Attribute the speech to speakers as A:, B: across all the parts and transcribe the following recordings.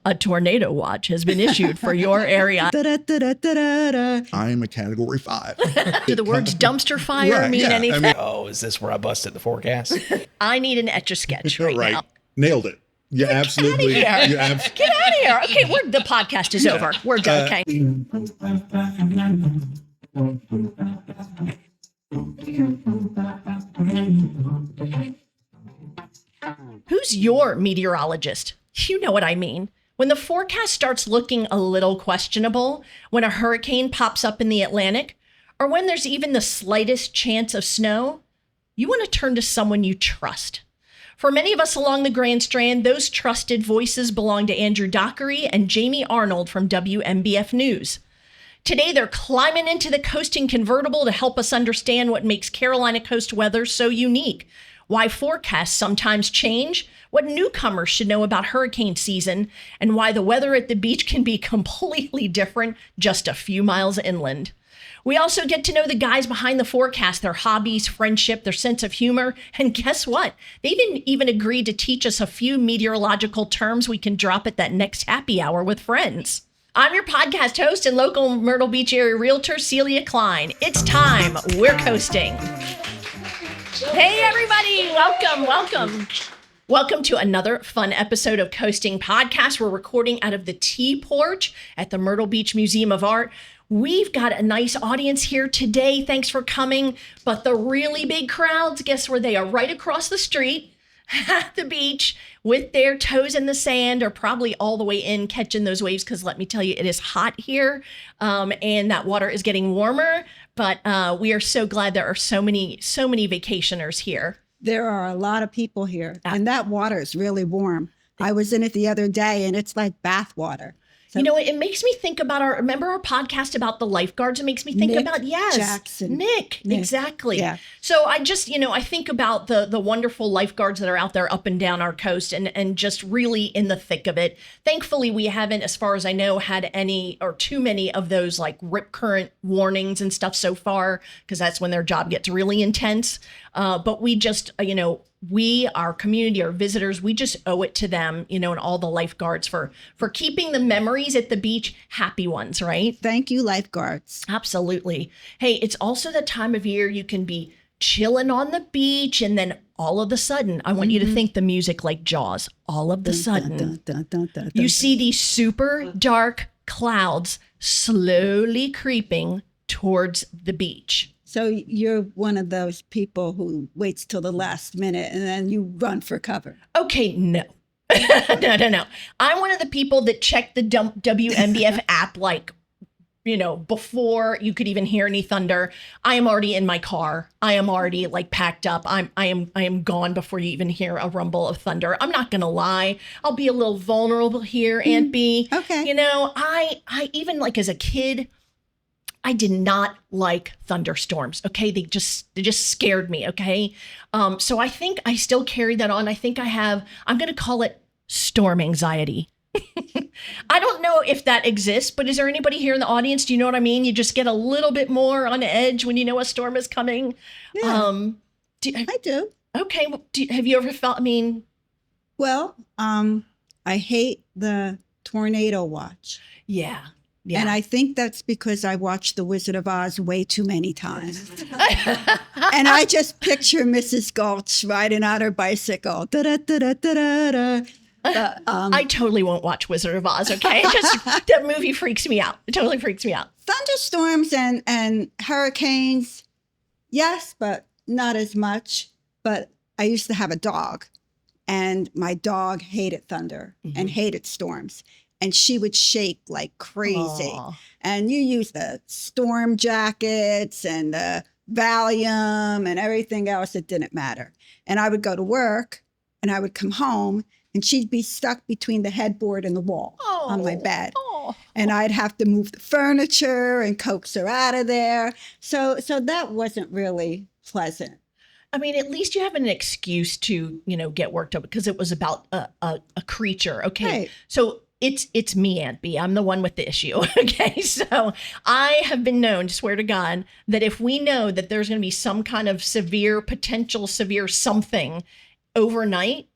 A: A tornado watch has been issued for your area.
B: I'm a category 5.
A: Do the words dumpster fire mean anything?
C: Oh, is this where I busted the forecast?
A: I need an Etch-a-Sketch right now.
B: Nailed it. You absolutely.
A: Get out of here. Okay, the podcast is over. We're done. Okay. Who's your meteorologist? You know what I mean. When the forecast starts looking a little questionable, when a hurricane pops up in the Atlantic, or when there's even the slightest chance of snow, you want to turn to someone you trust. For many of us along the Grand Strand, those trusted voices belong to Andrew Dockery and Jamie Arnold from WMBF News. Today, they're climbing into the Coasting Convertible to help us understand what makes Carolina coast weather so unique, why forecasts sometimes change, what newcomers should know about hurricane season, and why the weather at the beach can be completely different just a few miles inland. We also get to know the guys behind the forecast, their hobbies, friendship, their sense of humor, and guess what? They've even agreed to teach us a few meteorological terms we can drop at that next happy hour with friends. I'm your podcast host and local Myrtle Beach area realtor, Celia Klein. It's time. We're coasting. Hey, everybody. Welcome. Welcome to another fun episode of Coasting Podcast. We're recording out of the Tea Porch at the Myrtle Beach Museum of Art. We've got a nice audience here today. Thanks for coming. But the really big crowds, guess where they are? Right across the street at the beach with their toes in the sand, or probably all the way in catching those waves, because let me tell you, it is hot here and that water is getting warmer. But we are so glad there are so many vacationers here.
D: There are a lot of people here, and that water is really warm. I was in it the other day, and it's like bath water. So,
A: you know, it makes me think about remember our podcast about the lifeguards? It makes me think about, Nick, exactly. Yeah. So I just, I think about the wonderful lifeguards that are out there up and down our coast and just really in the thick of it. Thankfully, we haven't, as far as I know, had any or too many of those like rip current warnings and stuff so far, because that's when their job gets really intense. But we just, we, our community, our visitors, we just owe it to them, and all the lifeguards for keeping the memories at the beach happy ones, right?
D: Thank you, lifeguards.
A: Absolutely. Hey, it's also the time of year you can be chilling on the beach, and then all of a sudden, I want you to think the music like Jaws. All of a sudden, you see these super dark clouds slowly creeping towards the beach.
D: So you're one of those people who waits till the last minute and then you run for cover.
A: Okay, no. No. I'm one of the people that check the WMBF app before you could even hear any thunder. I am already in my car. I am already packed up. I am gone before you even hear a rumble of thunder. I'm not gonna lie. I'll be a little vulnerable here, Aunt B.
D: Okay.
A: I even as a kid, I did not like thunderstorms. Okay. They just scared me. Okay. So I think I still carry that on. I think I'm going to call it storm anxiety. I don't know if that exists, but is there anybody here in the audience? Do you know what I mean? You just get a little bit more on edge when you know a storm is coming.
D: Yeah, I do.
A: Okay. Well, have you ever felt,
D: Well, I hate the tornado watch.
A: Yeah.
D: And I think that's because I watched The Wizard of Oz way too many times. And I just picture Mrs. Gulch riding on her bicycle.
A: I totally won't watch Wizard of Oz, okay? That movie freaks me out. It totally freaks me out.
D: Thunderstorms and hurricanes, yes, but not as much. But I used to have a dog, and my dog hated thunder and hated storms. And she would shake like crazy. Aww. And you use the storm jackets and the Valium and everything else. It didn't matter. And I would go to work and I would come home and she'd be stuck between the headboard and the wall on my bed. And I'd have to move the furniture and coax her out of there. So that wasn't really pleasant.
A: At least you have an excuse to, get worked up, because it was about a creature. Okay. Right. So it's me, Aunt B. I'm the one with the issue. Okay. So I have been known to swear to God that if we know that there's going to be some kind of potential severe something overnight,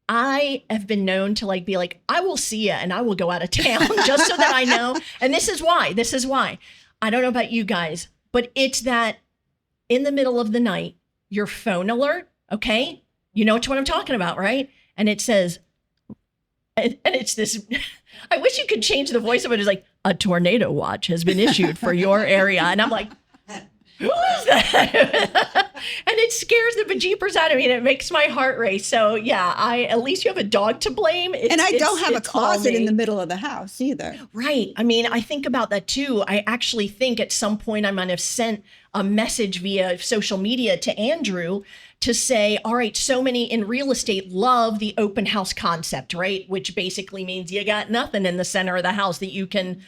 A: I have been known to like be like, I will see you and I will go out of town just so that I know. And this is why. I don't know about you guys, but it's that in the middle of the night, your phone alert, okay? You know what I'm talking about, right? And it says, and it's this, I wish you could change the voice of it. It's like, a tornado watch has been issued for your area. And I'm like, who is that? And it scares the bejeepers out of me and it makes my heart race. So yeah, at least you have a dog to blame.
D: And I don't have a closet in the middle of the house either.
A: Right. I mean, I think about that too. I actually think at some point I might have sent a message via social media to Andrew to say, all right, so many in real estate love the open house concept, right? Which basically means you got nothing in the center of the house that you can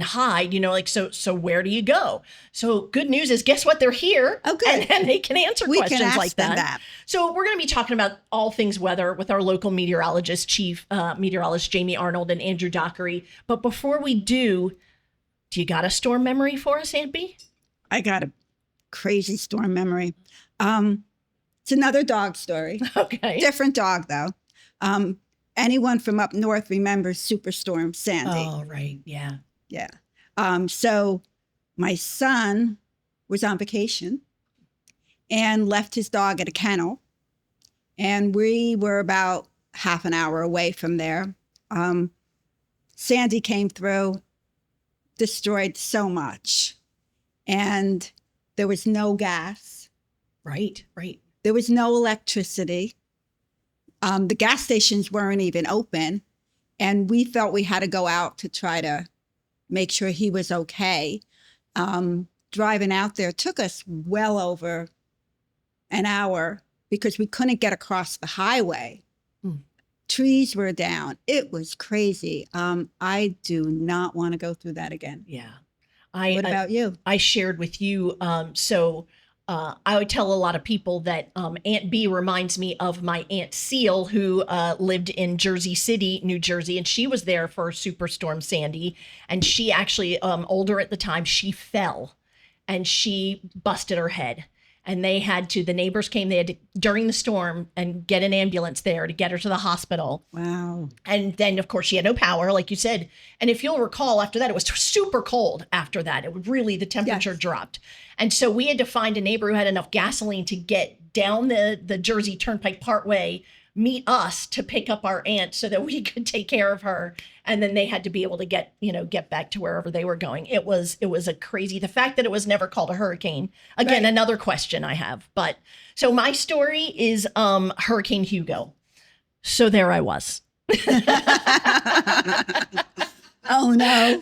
A: hide, like, so where do you go? So good news is, guess what? They're here.
D: Oh, good.
A: And they can answer questions
D: can ask
A: like
D: them
A: that. So we're going to be talking about all things weather with our local meteorologist, Chief Meteorologist Jamie Arnold and Andrew Dockery. But before we do you got a storm memory for us, Aunt B?
D: I got a crazy storm memory. It's another dog story.
A: Okay.
D: Different dog, though. Anyone from up north remembers Superstorm Sandy.
A: Oh, right. Yeah.
D: Yeah. So my son was on vacation and left his dog at a kennel. And we were about half an hour away from there. Sandy came through, destroyed so much. And there was no gas.
A: Right.
D: There was no electricity. The gas stations weren't even open. And we felt we had to go out to try to make sure he was okay. Driving out there took us well over an hour because we couldn't get across the highway. Trees were down. It was crazy. I do not want to go through that again.
A: Yeah.
D: What about you?
A: I shared with you. I would tell a lot of people that Aunt B reminds me of my Aunt Seal, who lived in Jersey City, New Jersey, and she was there for Superstorm Sandy. And she actually, older at the time, she fell and she busted her head. And the neighbors came, they had to, during the storm, and get an ambulance there to get her to the hospital.
D: Wow.
A: And then, of course, she had no power, like you said. And if you'll recall, after that, it was super cold after that. It would really, the temperature dropped. And so we had to find a neighbor who had enough gasoline to get down the Jersey Turnpike partway, meet us to pick up our aunt so that we could take care of her. And then they had to be able to get back to wherever they were going. It was a crazy, the fact that it was never called a hurricane. Again, Another question I have. But so my story is Hurricane Hugo. So there I was.
D: Oh, no.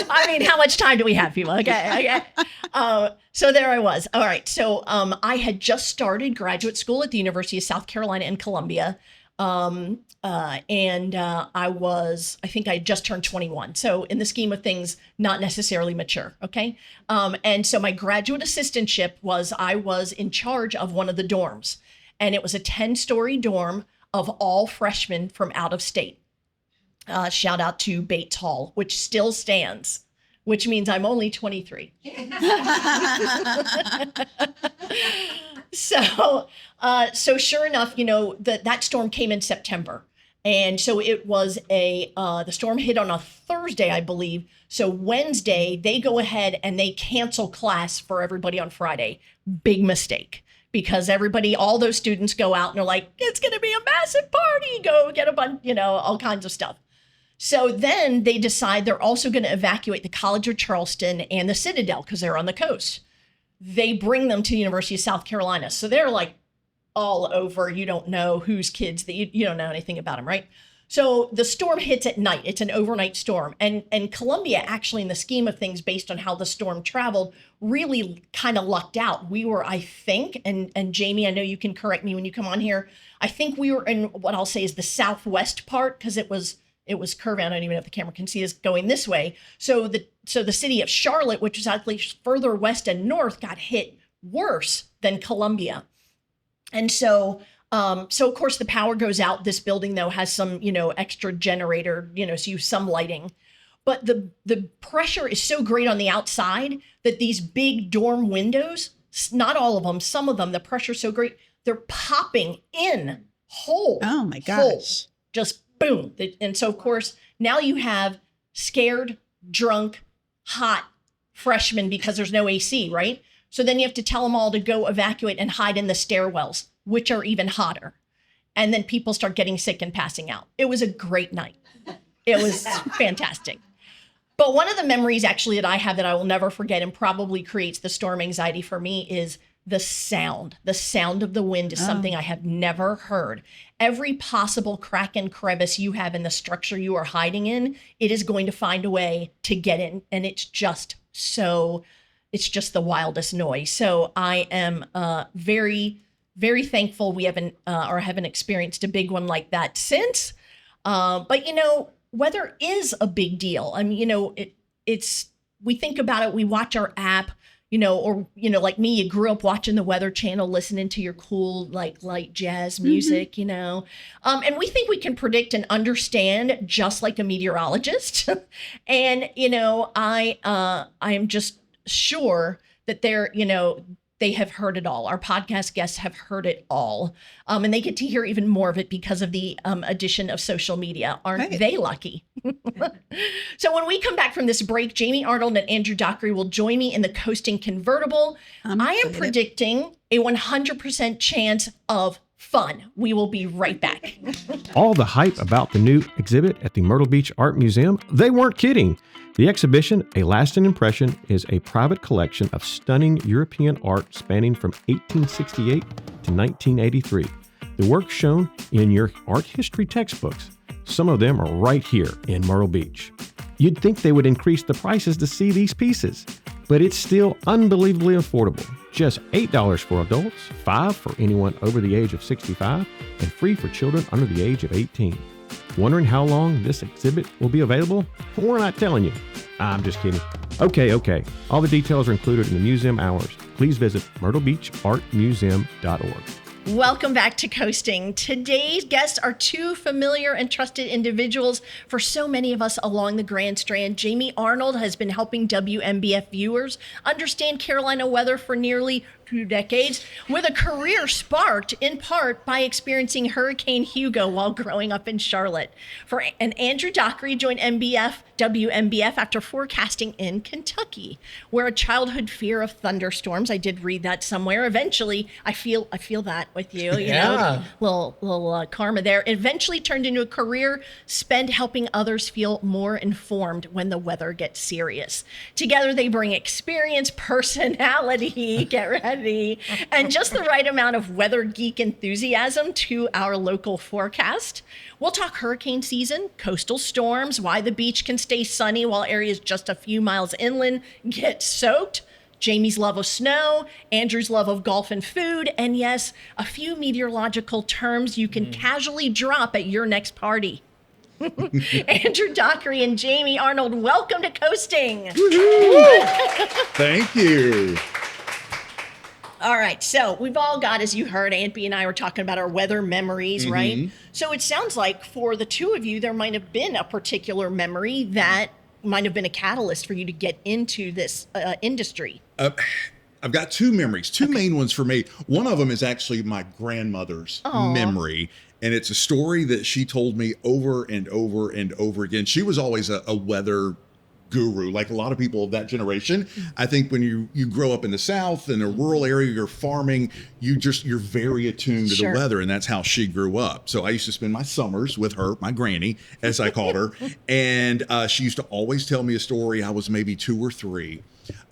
A: I mean, how much time do we have, people? Okay. So there I was. All right. So I had just started graduate school at the University of South Carolina in Columbia. I think I had just turned 21. So in the scheme of things, not necessarily mature. Okay. And so my graduate assistantship I was in charge of one of the dorms, and it was a 10-story dorm of all freshmen from out of state. Shout out to Bates Hall, which still stands, which means I'm only 23. So sure enough, that storm came in September. And so it was the storm hit on a Thursday, I believe. So Wednesday, they go ahead and they cancel class for everybody on Friday. Big mistake. Because all those students go out and they're like, it's going to be a massive party. Go get a bunch, all kinds of stuff. So then they decide they're also going to evacuate the College of Charleston and the Citadel because they're on the coast. They bring them to the University of South Carolina. So they're like all over. You don't know whose kids that you don't know anything about them, right? So the storm hits at night. It's an overnight storm. And Columbia, actually, in the scheme of things, based on how the storm traveled, really kind of lucked out. We were, I think, and Jamie, I know you can correct me when you come on here, I think we were in what I'll say is the southwest part because it was curving. I don't even know if the camera can see us going this way. So the city of Charlotte, which is actually further west and north, got hit worse than Columbia. And so of course the power goes out. This building though has some, extra generator, so you some lighting. But the pressure is so great on the outside that these big dorm windows, not all of them, some of them, the pressure's so great, they're popping in whole.
D: Oh my
A: whole,
D: gosh.
A: just boom. And so, of course, now you have scared, drunk, hot freshmen because there's no AC, right? So then you have to tell them all to go evacuate and hide in the stairwells, which are even hotter. And then people start getting sick and passing out. It was a great night. It was fantastic. But one of the memories actually that I have that I will never forget and probably creates the storm anxiety for me is the sound. The sound of the wind is something I have never heard. Every possible crack and crevice you have in the structure you are hiding in, it is going to find a way to get in. And it's just the wildest noise. So I am very, very thankful we haven't experienced a big one like that since. But weather is a big deal. I mean, we think about it, we watch our app, like me, you grew up watching the Weather Channel, listening to your cool, light jazz music, and we think we can predict and understand just like a meteorologist. And, I am just sure that they have heard it all. Our podcast guests have heard it all. And they get to hear even more of it because of the addition of social media. Aren't they lucky? So when we come back from this break, Jamie Arnold and Andrew Dockery will join me in the Coasting Convertible. I am predicting a 100% chance of fun. We will be right back.
E: All the hype about the new exhibit at the Myrtle Beach Art Museum, they weren't kidding. The exhibition, A Lasting Impression, is a private collection of stunning European art spanning from 1868 to 1983. The works shown in your art history textbooks. Some of them are right here in Myrtle Beach. You'd think they would increase the prices to see these pieces, but it's still unbelievably affordable. Just $8 for adults, $5 for anyone over the age of 65, and free for children under the age of 18. Wondering how long this exhibit will be available? We're not telling you. I'm just kidding. Okay. All the details are included in the museum hours. Please visit myrtlebeachartmuseum.org.
A: Welcome back to Coasting. Today's guests are two familiar and trusted individuals for so many of us along the Grand Strand. Jamie Arnold has been helping WMBF viewers understand Carolina weather for nearly 2 decades, with a career sparked in part by experiencing Hurricane Hugo while growing up in Charlotte. And Andrew Dockery joined WMBF after forecasting in Kentucky, where a childhood fear of thunderstorms, I did read that somewhere, eventually, I feel that with you, little karma there, eventually turned into a career spent helping others feel more informed when the weather gets serious. Together, they bring experience, personality, get ready, and just the right amount of weather geek enthusiasm to our local forecast. We'll talk hurricane season, coastal storms, why the beach can stay sunny while areas just a few miles inland get soaked, Jamie's love of snow, Andrew's love of golf and food, and yes, a few meteorological terms you can casually drop at your next party. Andrew Dockery and Jamie Arnold, welcome to Coasting.
B: Thank you.
A: All right, so we've all got, as you heard, Antby and I were talking about our weather memories, right? So it sounds like for the two of you, there might have been a particular memory that might have been a catalyst for you to get into this industry.
B: I've got two memories, two main ones for me. One of them is actually my grandmother's memory. And it's a story that she told me over and over and over again. She was always a weather guru, like a lot of people of that generation. I think when you grow up in the South, in a rural area, you're farming, you're very attuned to the weather, and that's how she grew up. So I used to spend my summers with her, my granny, as I called her, and she used to always tell me a story. I was maybe 2 or 3.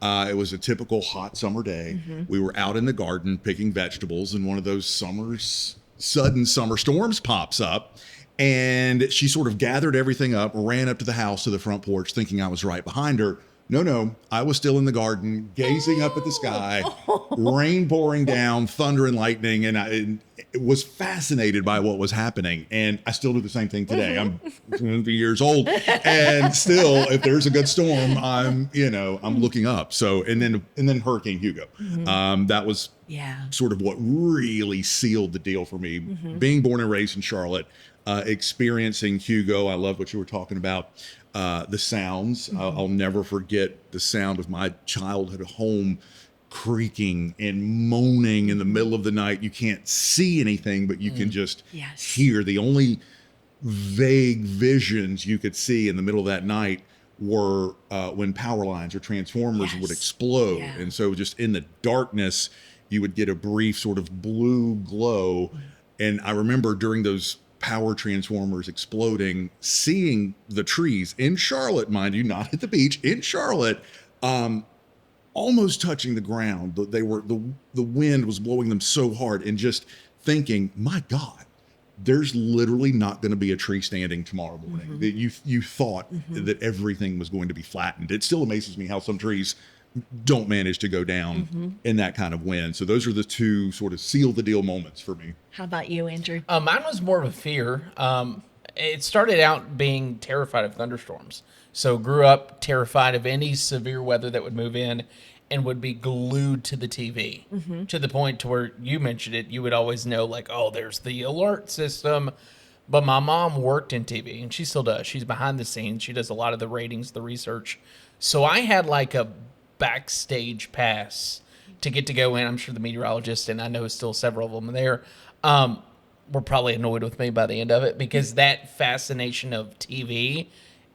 B: It was a typical hot summer day. We were out in the garden picking vegetables, and one of those sudden summer storms pops up. And she sort of gathered everything up, ran up to the house to the front porch, thinking I was right behind her. No, I was still in the garden, gazing up at the sky, rain pouring down, thunder and lightning, and I was fascinated by what was happening. And I still do the same thing today. I'm 20 years old, and still, if there's a good storm, I'm looking up. So, and then Hurricane Hugo, that was sort of what really sealed the deal for me. Being born and raised in Charlotte, experiencing Hugo. I love what you were talking about. The sounds. I'll never forget the sound of my childhood home creaking and moaning in the middle of the night. You can't see anything, but you can just
A: Yes.
B: hear. The only vague visions you could see in the middle of that night were when power lines or transformers would explode.
A: Yeah.
B: And so just in the darkness, you would get a brief sort of blue glow. And I remember during those power transformers exploding, seeing the trees in Charlotte, mind you, not at the beach, in Charlotte, almost touching the ground. They were, the wind was blowing them so hard, and just thinking, my God, there's literally not going to be a tree standing tomorrow morning. That you thought that everything was going to be flattened. It still amazes me how some trees don't manage to go down in that kind of wind. So those are the two sort of seal the deal moments for me.
A: How about you, Andrew?
C: Mine was more of a fear. It started out being terrified of thunderstorms. So grew up terrified of any severe weather that would move in, and would be glued to the TV to the point to where you mentioned it. You would always know, like, oh, there's the alert system. But my mom worked in TV, and she still does. She's behind the scenes. She does a lot of the ratings, the research. So I had like a backstage pass to get to go in. I'm sure the meteorologists, and I know still several of them there, were probably annoyed with me by the end of it, because that fascination of TV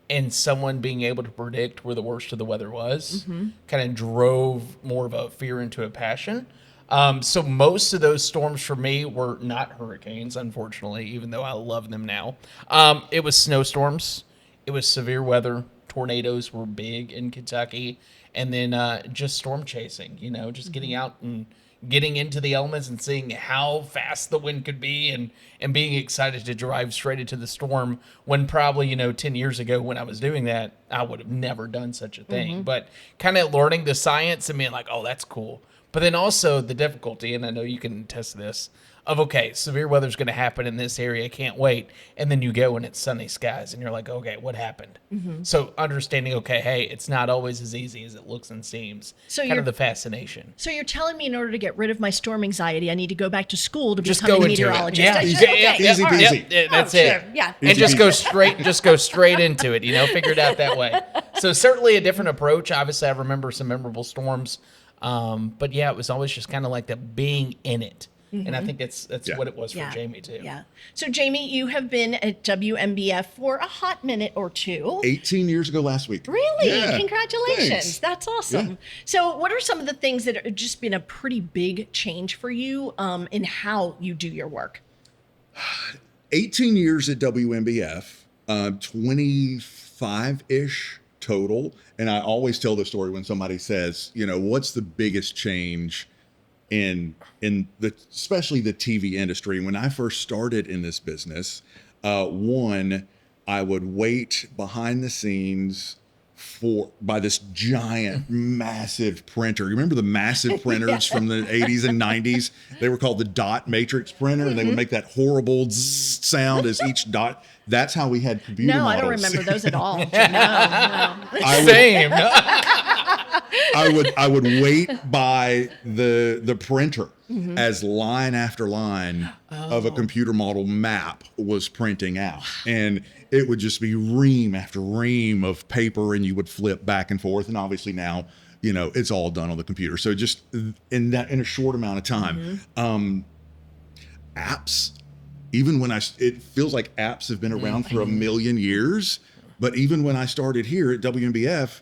C: and someone being able to predict where the worst of the weather was kind of drove more of a fear into a passion. So most of those storms for me were not hurricanes, unfortunately, even though I love them now. It was snowstorms. It was severe weather. Tornadoes were big in Kentucky. And then just storm chasing, just getting out and getting into the elements and seeing how fast the wind could be, and being excited to drive straight into the storm, when probably, 10 years ago when I was doing that, I would have never done such a thing. But kind of learning the science and being like, oh, that's cool. But then also the difficulty, and I know you can test this, of, okay, severe weather's going to happen in this area, can't wait. And then you go and it's sunny skies and you're like, okay, what happened? So understanding, okay, hey, it's not always as easy as it looks and seems.
A: So
C: kind of the fascination.
A: So you're telling me in order to get rid of my storm anxiety, I need to go back to school to
C: Just
A: become
C: go
A: a
C: into it.
A: meteorologist?
C: Yeah,
A: Okay.
B: Easy
A: All right.
B: peasy.
C: Yep, that's
A: Oh,
C: it.
A: sure. Yeah.
C: And just go straight into it, figure it out that way. So certainly a different approach. Obviously I remember some memorable storms. But yeah, it was always just kind of like the being in it. And I think that's what it was for Jamie too.
A: Yeah. So Jamie, you have been at WMBF for a hot minute or two.
B: 18 years ago last week.
A: Really?
B: Yeah,
A: Congratulations.
B: thanks.
A: That's awesome.
B: Yeah.
A: So what are some of the things that have just been a pretty big change for you in how you do your work?
B: 18 years at WMBF, 25-ish total. And I always tell the story when somebody says, what's the biggest change in especially the TV industry. When I first started in this business, one, I would wait behind the scenes by this giant, massive printer. You remember the massive printers from the 80s and 90s? They were called the dot matrix printer, and they would make that horrible zzz sound as each dot. That's how we had computer
A: No,
B: models.
A: I don't remember those at all. No.
C: Same.
B: I would wait by the printer as line after line of a computer model map was printing out. And it would just be ream after ream of paper, and you would flip back and forth. And obviously now, it's all done on the computer. So just in a short amount of time, apps, even when it feels like apps have been around for a million years, but even when I started here at WMBF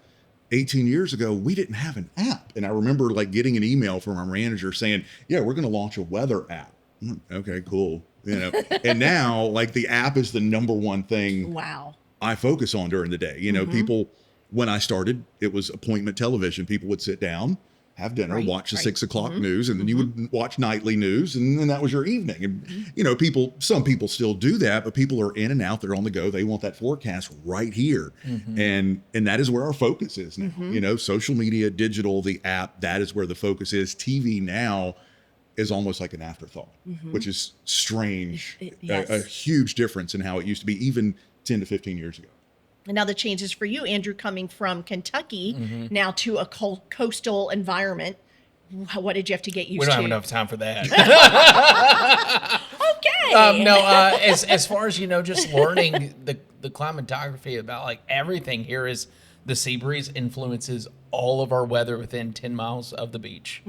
B: 18 years ago, we didn't have an app. And I remember getting an email from our manager saying, yeah, we're going to launch a weather app. Okay, cool. And now the app is the number one thing
A: Wow.
B: I focus on during the day. People, when I started, it was appointment television. People would sit down, have dinner, watch the 6 o'clock news, and then you would watch nightly news, and then that was your evening. And some people still do that, but people are in and out, they're on the go. They want that forecast right here. And that is where our focus is now. Social media, digital, the app, that is where the focus is. TV now is almost like an afterthought, which is strange.
A: Yes.
B: A huge difference in how it used to be even 10 to 15 years ago.
A: And now the changes for you, Andrew, coming from Kentucky now to a coastal environment. What did you have to get used to?
C: We don't have enough time for that.
A: Okay.
C: As far as just learning the climatography about everything here is The sea breeze influences all of our weather within 10 miles of the beach.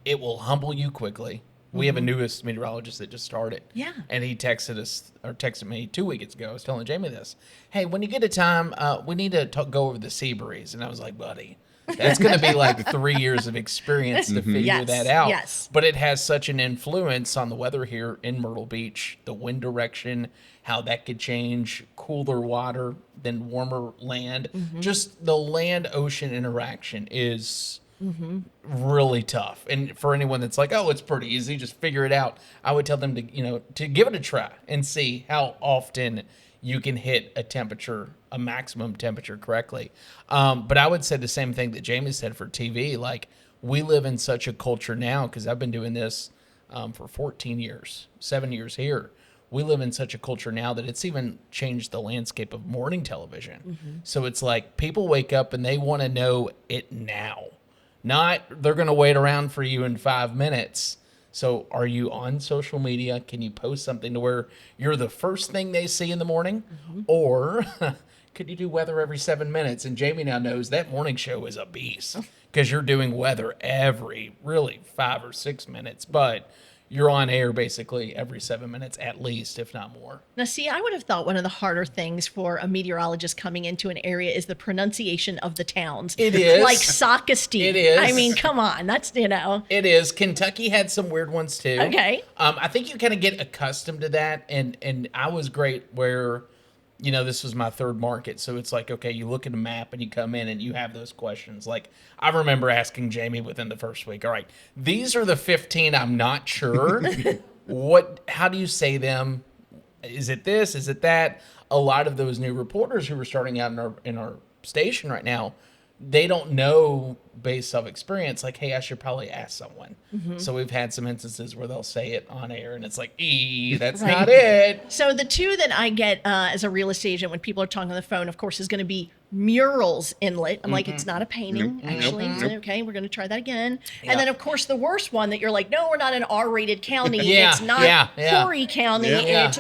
C: It will humble you quickly. We have a newest meteorologist that just started.
A: Yeah.
C: And he texted me 2 weeks ago. I was telling Jamie this. Hey, when you get a time, we need to go over the sea breeze. And I was like, buddy, that's going to be like 3 years of experience to figure
A: Yes,
C: that out.
A: yes.
C: But it has such an influence on the weather here in Myrtle Beach, the wind direction, how that could change, cooler water, then warmer land. Just the land-ocean interaction is really tough. And for anyone that's like, oh, it's pretty easy, just figure it out, I would tell them to give it a try and see how often you can hit a maximum temperature correctly. But I would say the same thing that Jamie said for TV. Like, we live in such a culture now, because I've been doing this for 14 years, 7 years here. We live in such a culture now that it's even changed the landscape of morning television. So it's like people wake up and they want to know it now. Not they're going to wait around for you in 5 minutes. So are you on social media? Can you post something to where you're the first thing they see in the morning? Or could you do weather every 7 minutes? And Jamie now knows that morning show is a beast because you're doing weather every really 5 or 6 minutes. But you're on air basically every 7 minutes at least, if not more.
A: Now, see, I would have thought one of the harder things for a meteorologist coming into an area is the pronunciation of the towns.
C: It is.
A: Like Saukesty.
C: It is.
A: I mean, come on. That's,
C: It is. Kentucky had some weird ones too.
A: Okay.
C: I think you kind of get accustomed to that. And I was great where, this was my third market. So it's like, okay, you look at a map and you come in and you have those questions. Like, I remember asking Jamie within the first week, all right, these are the 15 I'm not sure. How do you say them? Is it this? Is it that? A lot of those new reporters who are starting out in our station right now, they don't know based off experience, like, hey, I should probably ask someone. So we've had some instances where they'll say it on air and it's like, that's not it.
A: So the two that I get as a real estate agent when people are talking on the phone, of course, is going to be murals inlet. I'm like, it's not a painting, actually. Okay, we're going to try that again. And then, of course, the worst one that you're like, no, we're not an R-rated county. It's not Horry County. It's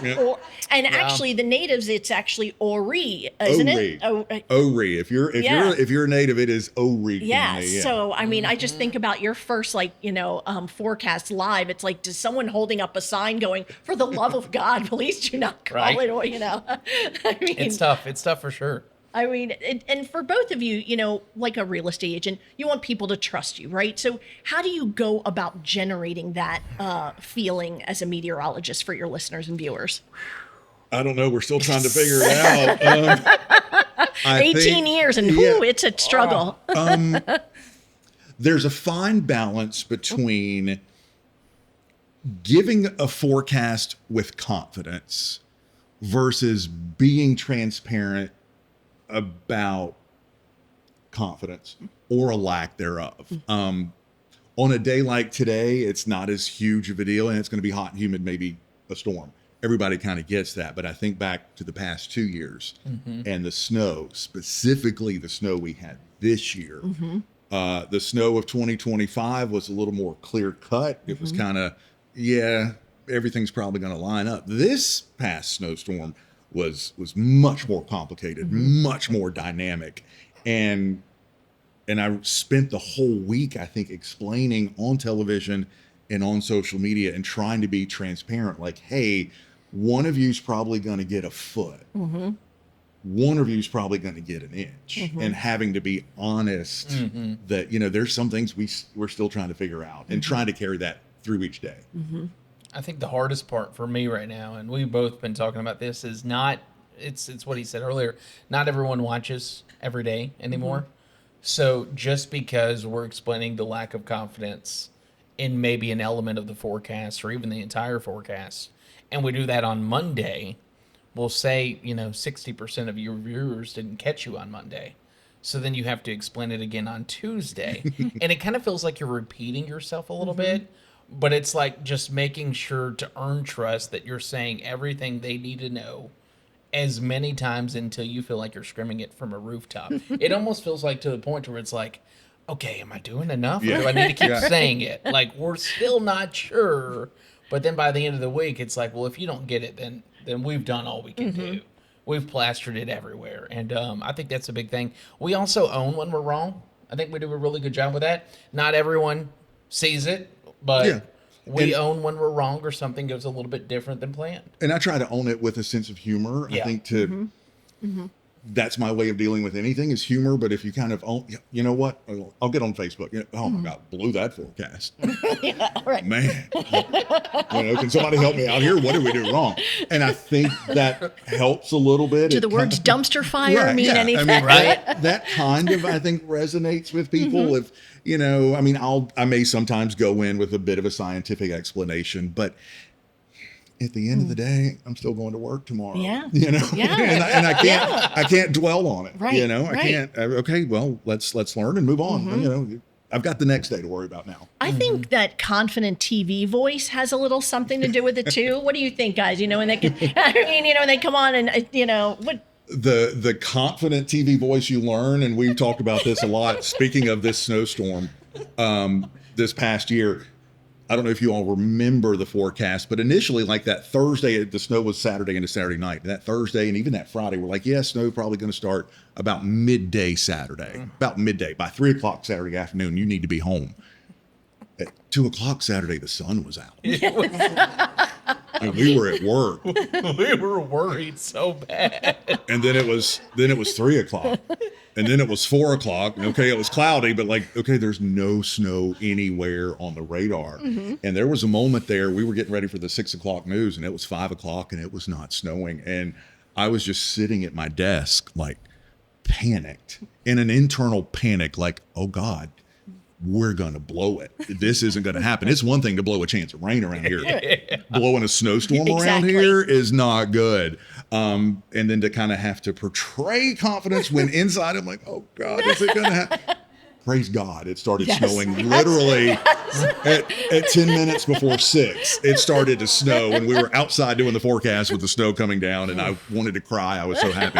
A: and actually, the natives, it's actually Ori, isn't it?
B: Ori. If you're a native, it is Ori.
A: Yeah. So I mean, I just think about your first forecast live. It's like, does someone holding up a sign going, "For the love of God, please do not call it," or I mean,
C: it's tough. It's tough for sure.
A: I mean, and for both of you, like a real estate agent, you want people to trust you, right? So how do you go about generating that feeling as a meteorologist for your listeners and viewers?
B: I don't know. We're still trying to figure it out.
A: 18 years and it's a struggle.
B: There's a fine balance between giving a forecast with confidence versus being transparent about confidence or a lack thereof. On a day like today, it's not as huge of a deal, and it's going to be hot and humid, maybe a storm. Everybody kind of gets that. But I think back to the past 2 years and the snow, specifically the snow we had this year. The snow of 2025 was a little more clear cut. It was kind of, everything's probably going to line up. This past snowstorm was much more complicated, much more dynamic. And I spent the whole week, I think, explaining on television and on social media and trying to be transparent. Like, hey, one of you's probably going to get a foot. One of you's probably going to get an inch. And having to be honest that, there's some things we're still trying to figure out and trying to carry that through each day.
C: I think the hardest part for me right now, and we've both been talking about this, is it's what he said earlier. Not everyone watches every day anymore. So just because we're explaining the lack of confidence in maybe an element of the forecast or even the entire forecast, and we do that on Monday, we'll say, 60% of your viewers didn't catch you on Monday. So then you have to explain it again on Tuesday. And it kind of feels like you're repeating yourself a little bit. But it's like just making sure to earn trust that you're saying everything they need to know as many times until you feel like you're screaming it from a rooftop. It almost feels like to the point where it's like, okay, am I doing enough? Or do I need to keep saying it? Like, we're still not sure. But then by the end of the week, it's like, well, if you don't get it, then we've done all we can do. we've plastered it everywhere. And I think that's a big thing. We also own when we're wrong. I think we do a really good job with that. Not everyone sees it, but we own when we're wrong or something goes a little bit different than planned.
B: And I try to own it with a sense of humor.
C: Yeah.
B: I think that's my way of dealing with anything is humor. But if you kind of own, you know what? I'll get on Facebook. Oh my God, blew that forecast.
A: Right.
B: Man, can somebody help me out here? What did we do wrong? And I think that helps a little bit.
A: Do the words dumpster fire mean anything?
B: I mean, that kind of, I think, resonates with people. If, I may sometimes go in with a bit of a scientific explanation, but at the end of the day, I'm still going to work tomorrow.
A: Yeah.
B: And I can't dwell on it.
A: Right.
B: I can't. Okay, well, let's learn and move on. I've got the next day to worry about now.
A: I think that confident TV voice has a little something to do with it too. What do you think, guys? When they can, when they come on and what.
B: The confident TV voice you learn, and we've talked about this a lot. Speaking of this snowstorm, this past year. I don't know if you all remember the forecast, but initially, like that Thursday, the snow was Saturday into Saturday night. That Thursday and even that Friday, we're like, snow probably going to start about midday Saturday, about midday. By 3 o'clock Saturday afternoon, you need to be home. At 2 o'clock Saturday, the sun was out. And we were at work.
C: We were worried so bad.
B: And then it was 3 o'clock. And then it was 4 o'clock. Okay, it was cloudy, but there's no snow anywhere on the radar. And there was a moment there, we were getting ready for the 6 o'clock news, and it was 5 o'clock, and it was not snowing. And I was just sitting at my desk, panicked, in an internal panic, oh God, we're going to blow it. This isn't going to happen. It's one thing to blow a chance of rain around here. Blowing a snowstorm around here is not good. And then to kind of have to portray confidence when inside I'm like, oh God, is it going to happen? Praise God, it started snowing literally at 10 minutes before 6. It started to snow, and we were outside doing the forecast with the snow coming down, and I wanted to cry. I was so happy.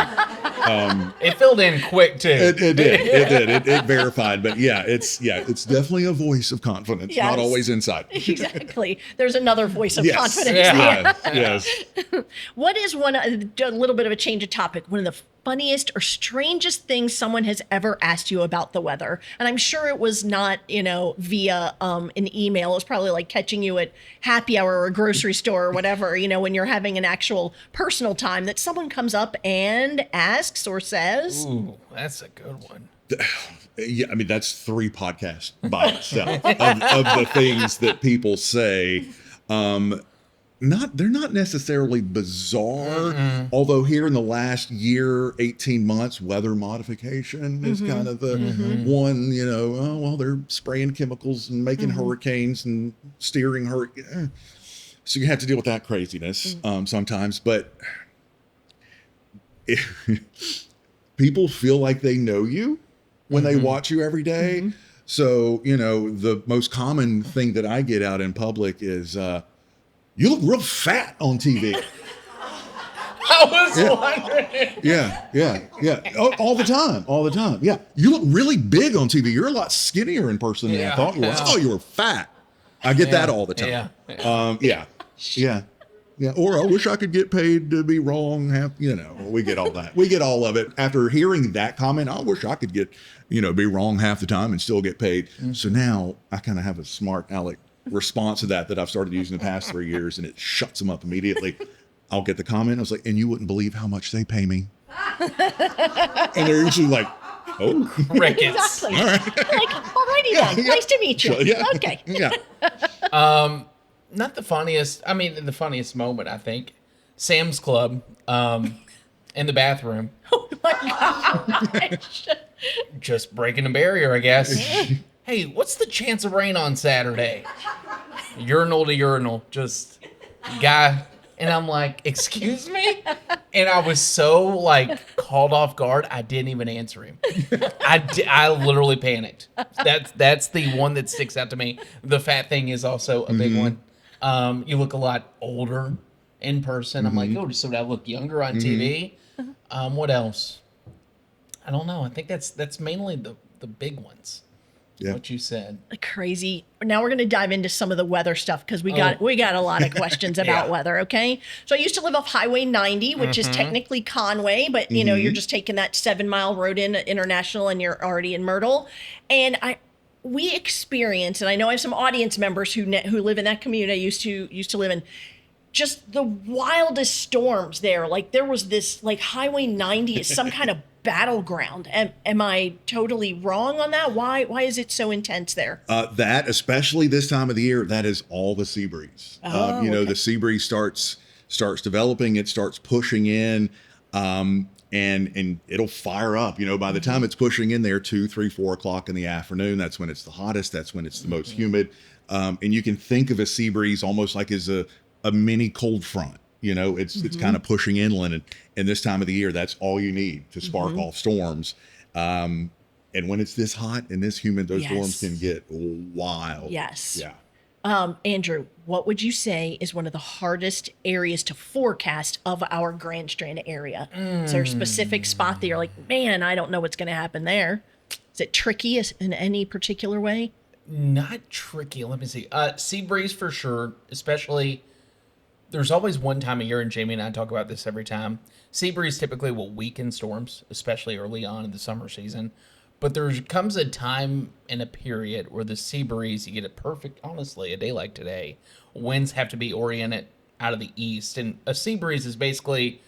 C: It filled in quick too.
B: It did. It verified. But it's definitely a voice of confidence, not always inside.
A: Exactly. There's another voice of confidence.
B: Yes.
A: What is a little bit of a change of topic, one of the funniest or strangest things someone has ever asked you about the weather? And I'm sure it was not, via an email. It was probably like catching you at happy hour or a grocery store or whatever, when you're having an actual personal time that someone comes up and asks or says.
C: Ooh, that's a good one.
B: Yeah, I mean, that's 3 podcasts by itself of the things that people say. They're not necessarily bizarre, although here in the last year, 18 months, weather modification is kind of the one, they're spraying chemicals and making hurricanes and steering hurricanes. So you have to deal with that craziness sometimes. But people feel like they know you when they watch you every day. So, the most common thing that I get out in public is, you look real fat on TV.
C: I was wondering.
B: Yeah. All the time. Yeah. You look really big on TV. You're a lot skinnier in person than I thought you were. I thought you were fat. I get that all the time. Yeah. Or I wish I could get paid to be wrong. We get all that. We get all of it. After hearing that comment, I wish I could get, be wrong half the time and still get paid. So now I kind of have a smart aleck response to that I've started using the past 3 years, and it shuts them up immediately. I'll get the comment. I was like, and you wouldn't believe how much they pay me. And they're usually like, oh,
C: crickets.
A: Exactly.
B: All right.
A: Alrighty then. Nice to meet you. Okay.
B: Yeah.
C: Not the funniest. I mean, the funniest moment, I think, Sam's Club, in the bathroom.
A: Oh my gosh.
C: Just breaking a barrier, I guess. Hey, what's the chance of rain on Saturday? Urinal to urinal, just guy. And I'm like, excuse me? And I was so called off guard, I didn't even answer him. I literally panicked. That's the one that sticks out to me. The fat thing is also a big one. You look a lot older in person. I'm like, oh, so I look younger on TV. What else? I don't know. I think that's mainly the big ones.
B: Yeah.
C: what you said.
A: Crazy. Now we're going to dive into some of the weather stuff because we got a lot of questions about weather. Okay, so I used to live off Highway 90, which is technically Conway, but you know you're just taking that 7-mile road in International, and you're already in Myrtle. And we experience, and I know I have some audience members who live in that community I used to live in. Just the wildest storms there. Like there was this, like Highway 90 is some kind of battleground. Am I totally wrong on that? Why is it so intense there?
B: That, especially this time of the year, that is all the sea breeze. The sea breeze starts developing, it starts pushing in, and it'll fire up. By the time it's pushing in there, 2, 3, 4 o'clock in the afternoon, that's when it's the hottest. That's when it's the most humid. And you can think of a sea breeze almost like as a mini cold front. It's kind of pushing inland, and this time of the year, that's all you need to spark off storms. And when it's this hot and this humid, those storms can get wild.
A: Yes.
B: Yeah.
A: Andrew, what would you say is one of the hardest areas to forecast of our Grand Strand area? Is there a specific spot that you're like, man, I don't know what's going to happen there? Is it tricky in any particular way?
C: Not tricky. Let me see. Sea breeze for sure, especially. There's always one time a year, and Jamie and I talk about this every time. Sea breeze typically will weaken storms, especially early on in the summer season. But there comes a time in a period where the sea breeze, you get it perfect, honestly, a day like today. Winds have to be oriented out of the east. And a sea breeze is basically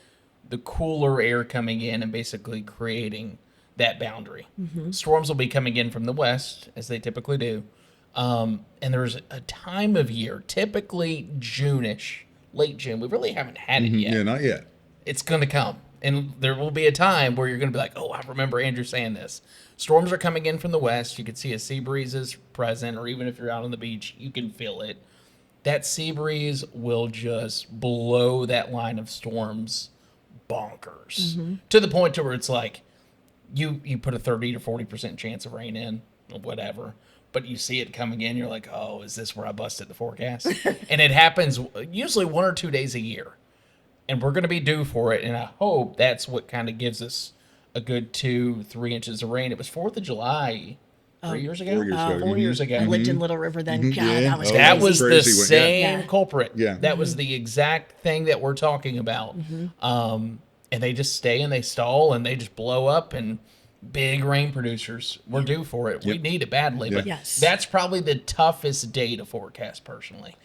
C: the cooler air coming in and basically creating that boundary. Storms will be coming in from the west, as they typically do. And there's a time of year, typically June-ish, late June. We really haven't had it yet.
B: Yeah, not yet.
C: It's going to come. And there will be a time where you're going to be like, oh, I remember Andrew saying this. Storms are coming in from the west. You can see a sea breeze is present, or even if you're out on the beach, you can feel it. That sea breeze will just blow that line of storms bonkers to the point to where it's like you put a 30 to 40% chance of rain in, or whatever. But you see it coming in, you're like, oh, is this where I busted the forecast? And it happens usually 1 or 2 days a year. And we're going to be due for it. And I hope that's what kind of gives us a good 2-3 inches of rain. It was 4th of July 3 years ago?
B: 4 years ago.
C: 4 years ago.
A: I lived in Little River then. God,
B: Yeah.
A: that was
B: Oh,
A: crazy.
C: That was the
B: crazy one, yeah.
C: same culprit.
B: Yeah.
C: That was the exact thing that we're talking about. And they just stay and they stall and they just blow up, and big rain producers. We're due for it. We need it badly. But
A: Yes.
C: that's probably the toughest day to forecast personally.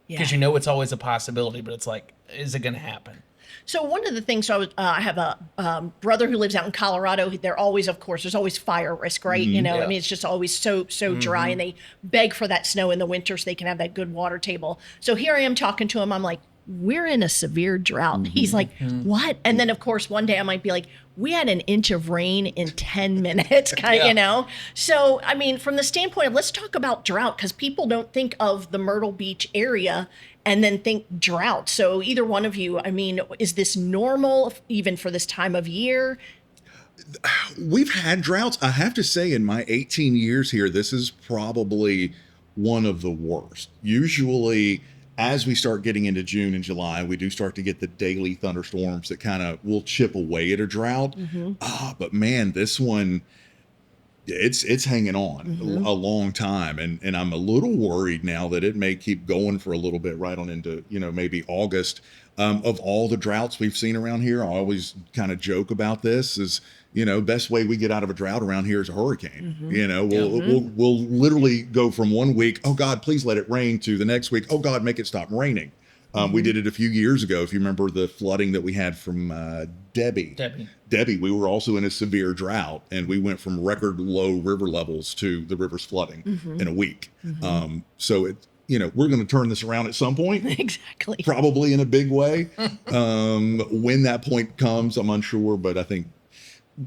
C: Because you know it's always a possibility, but it's like, is it going to happen?
A: So one of the things, I have a brother who lives out in Colorado. They're always, of course, there's always fire risk, right? I mean, it's just always so dry, and they beg for that snow in the winter so they can have that good water table. So here I am talking to him. I'm like, we're in a severe drought. He's like, what? And then, of course, one day I might be like, we had an inch of rain in 10 minutes, kind of, So, I mean, from the standpoint of, let's talk about drought, because people don't think of the Myrtle Beach area and then think drought. So either one of you, I mean, is this normal even for this time of year?
B: We've had droughts. I have to say, in my 18 years here, this is probably one of the worst. Usually, as we start getting into June and July, we do start to get the daily thunderstorms that kind of will chip away at a drought. But man, this one, it's hanging on a long time. And I'm a little worried now that it may keep going for a little bit right on into, maybe August. Of all the droughts we've seen around here, I always kind of joke about this is, best way we get out of a drought around here is a hurricane. We'll literally go from 1 week, oh God, please let it rain, to the next week, oh God, make it stop raining. We did it a few years ago. If you remember the flooding that we had from Debbie, we were also in a severe drought, and we went from record low river levels to the rivers flooding in a week. So we're going to turn this around at some point.
A: Exactly.
B: Probably in a big way. When that point comes, I'm unsure, but I think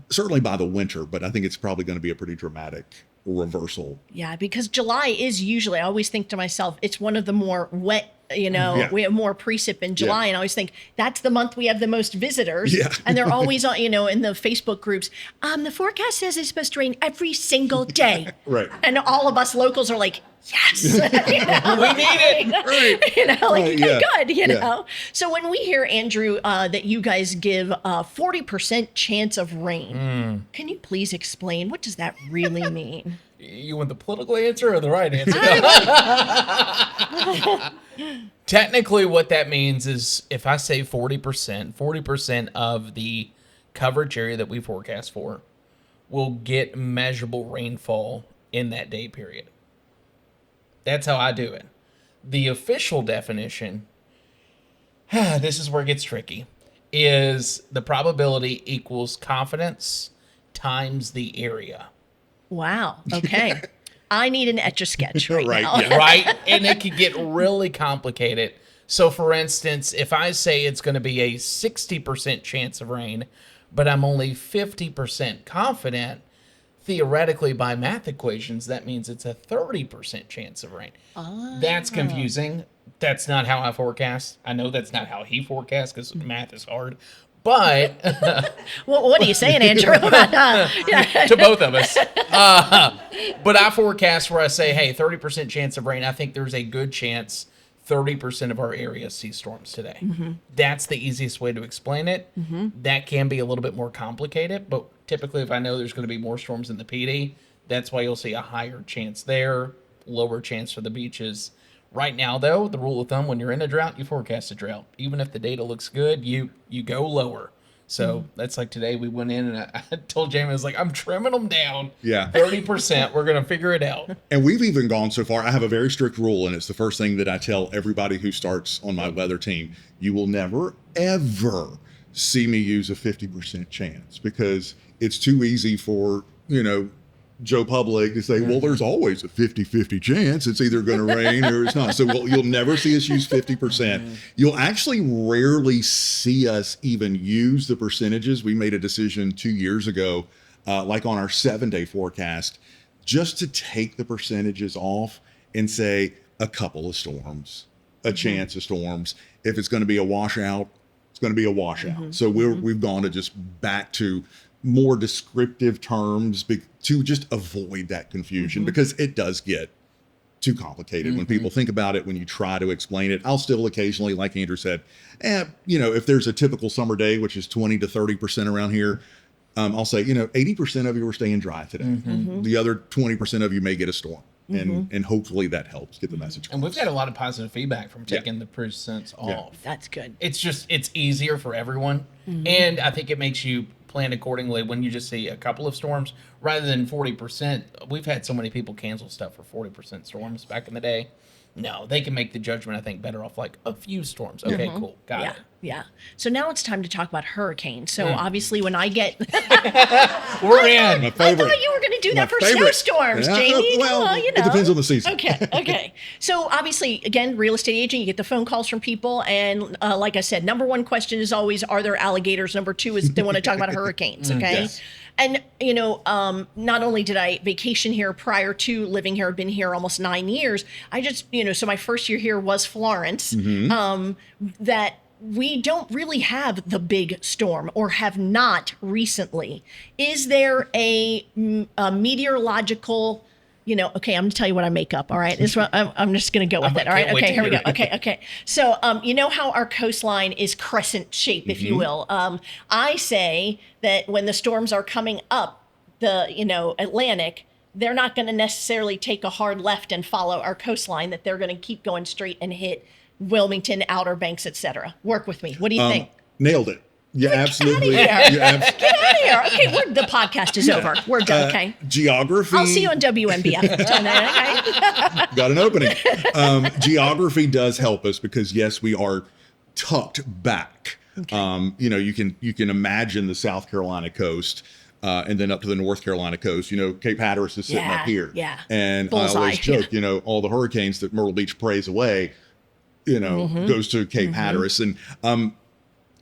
B: certainly by the winter, but I think it's probably going to be a pretty dramatic reversal.
A: Yeah, because July is usually, I always think to myself, it's one of the more wet, we have more precip in July. And I always think that's the month we have the most visitors.
B: Yeah.
A: And they're always on, in the Facebook groups, the forecast says it's supposed to rain every single day.
B: Right.
A: And all of us locals are like, yes,
C: We need it.
B: Right.
A: Good. So when we hear, Andrew, that you guys give a 40% chance of rain, can you please explain, what does that really mean?
C: You want the political answer or the right answer? Technically, what that means is if I say 40% of the coverage area that we forecast for will get measurable rainfall in that day period. That's how I do it. The official definition, this is where it gets tricky, is the probability equals confidence times the area.
A: Wow. Okay. I need an Etch-a-Sketch right now.
B: Yeah.
C: Right? And it could get really complicated. So, for instance, if I say it's going to be a 60% chance of rain, but I'm only 50% confident, theoretically, by math equations, that means it's a 30% chance of rain. That's confusing. That's not how I forecast. I know that's not how he forecasts because math is hard. But
A: Well, what are you saying, Andrew?
C: to both of us. But I forecast where I say, hey, 30% chance of rain. I think there's a good chance 30% of our area sees storms today. That's the easiest way to explain it. That can be a little bit more complicated, but typically if I know there's going to be more storms in the PD, that's why you'll see a higher chance there, lower chance for the beaches. Right now, though, the rule of thumb, when you're in a drought, you forecast a drought. Even if the data looks good, you go lower. So that's like today we went in and I told Jamie, I was like, I'm trimming them down.
B: Yeah.
C: 30%. We're going to figure it out.
B: And we've even gone so far. I have a very strict rule, and it's the first thing that I tell everybody who starts on my weather team. You will never, ever see me use a 50% chance because it's too easy for, Joe Public to say, well, there's always a 50-50 chance it's either going to rain or it's not. So you'll never see us use 50%. You'll actually rarely see us even use the percentages. We made a decision 2 years ago, like on our 7-day forecast, just to take the percentages off and say a couple of storms, a chance of storms. If it's going to be a washout, it's going to be a washout. So we've gone to just back to more descriptive terms to just avoid that confusion because it does get too complicated when people think about it. When you try to explain it, I'll still occasionally, like Andrew said, if there's a typical summer day, which is 20 to 30% around here, I'll say, 80% of you are staying dry today. The other 20% of you may get a storm. And hopefully that helps get the message across.
C: And we've got a lot of positive feedback from taking the percents off.
A: That's good.
C: It's easier for everyone. And I think it makes you plan accordingly when you just see a couple of storms rather than 40%. We've had so many people cancel stuff for 40% storms back in the day. No, they can make the judgment, I think, better off like a few storms. Okay, cool. Got it.
A: Yeah. So now it's time to talk about hurricanes. So obviously when I get...
C: We're in.
B: My
A: I
B: favorite.
A: thought you were going to do that for
B: favorite.
A: snowstorms,
B: Yeah,
A: Jamie.
B: well, it depends on the season.
A: Okay. So obviously, again, real estate agent, you get the phone calls from people. And like I said, number one question is always, are there alligators? Number two is they want to talk about hurricanes, okay?
B: Yes.
A: And, not only did I vacation here prior to living here, I've been here almost 9 years. I just, so my first year here was Florence, that we don't really have the big storm or have not recently. Is there a meteorological, okay, I'm going to tell you what I make up. All right. This one, I'm just going to go with it. All right. Okay. Here we go. Okay. So, you know how our coastline is crescent shape, if you will. I say that when the storms are coming up the, Atlantic, they're not going to necessarily take a hard left and follow our coastline, that they're going to keep going straight and hit Wilmington, Outer Banks, etc. Work with me. What do you think?
B: Nailed it. Yeah, absolutely.
A: Get out of here. Okay, the podcast is over. We're done, okay?
B: Geography.
A: I'll see you on WMBF. Okay?
B: Got an opening. Geography does help us because, yes, we are tucked back. Okay. You can imagine the South Carolina coast. And then up to the North Carolina coast, Cape Hatteras is sitting up here.
A: Yeah.
B: And
A: Bullseye,
B: I always joke, all the hurricanes that Myrtle Beach prays away, goes to Cape Hatteras.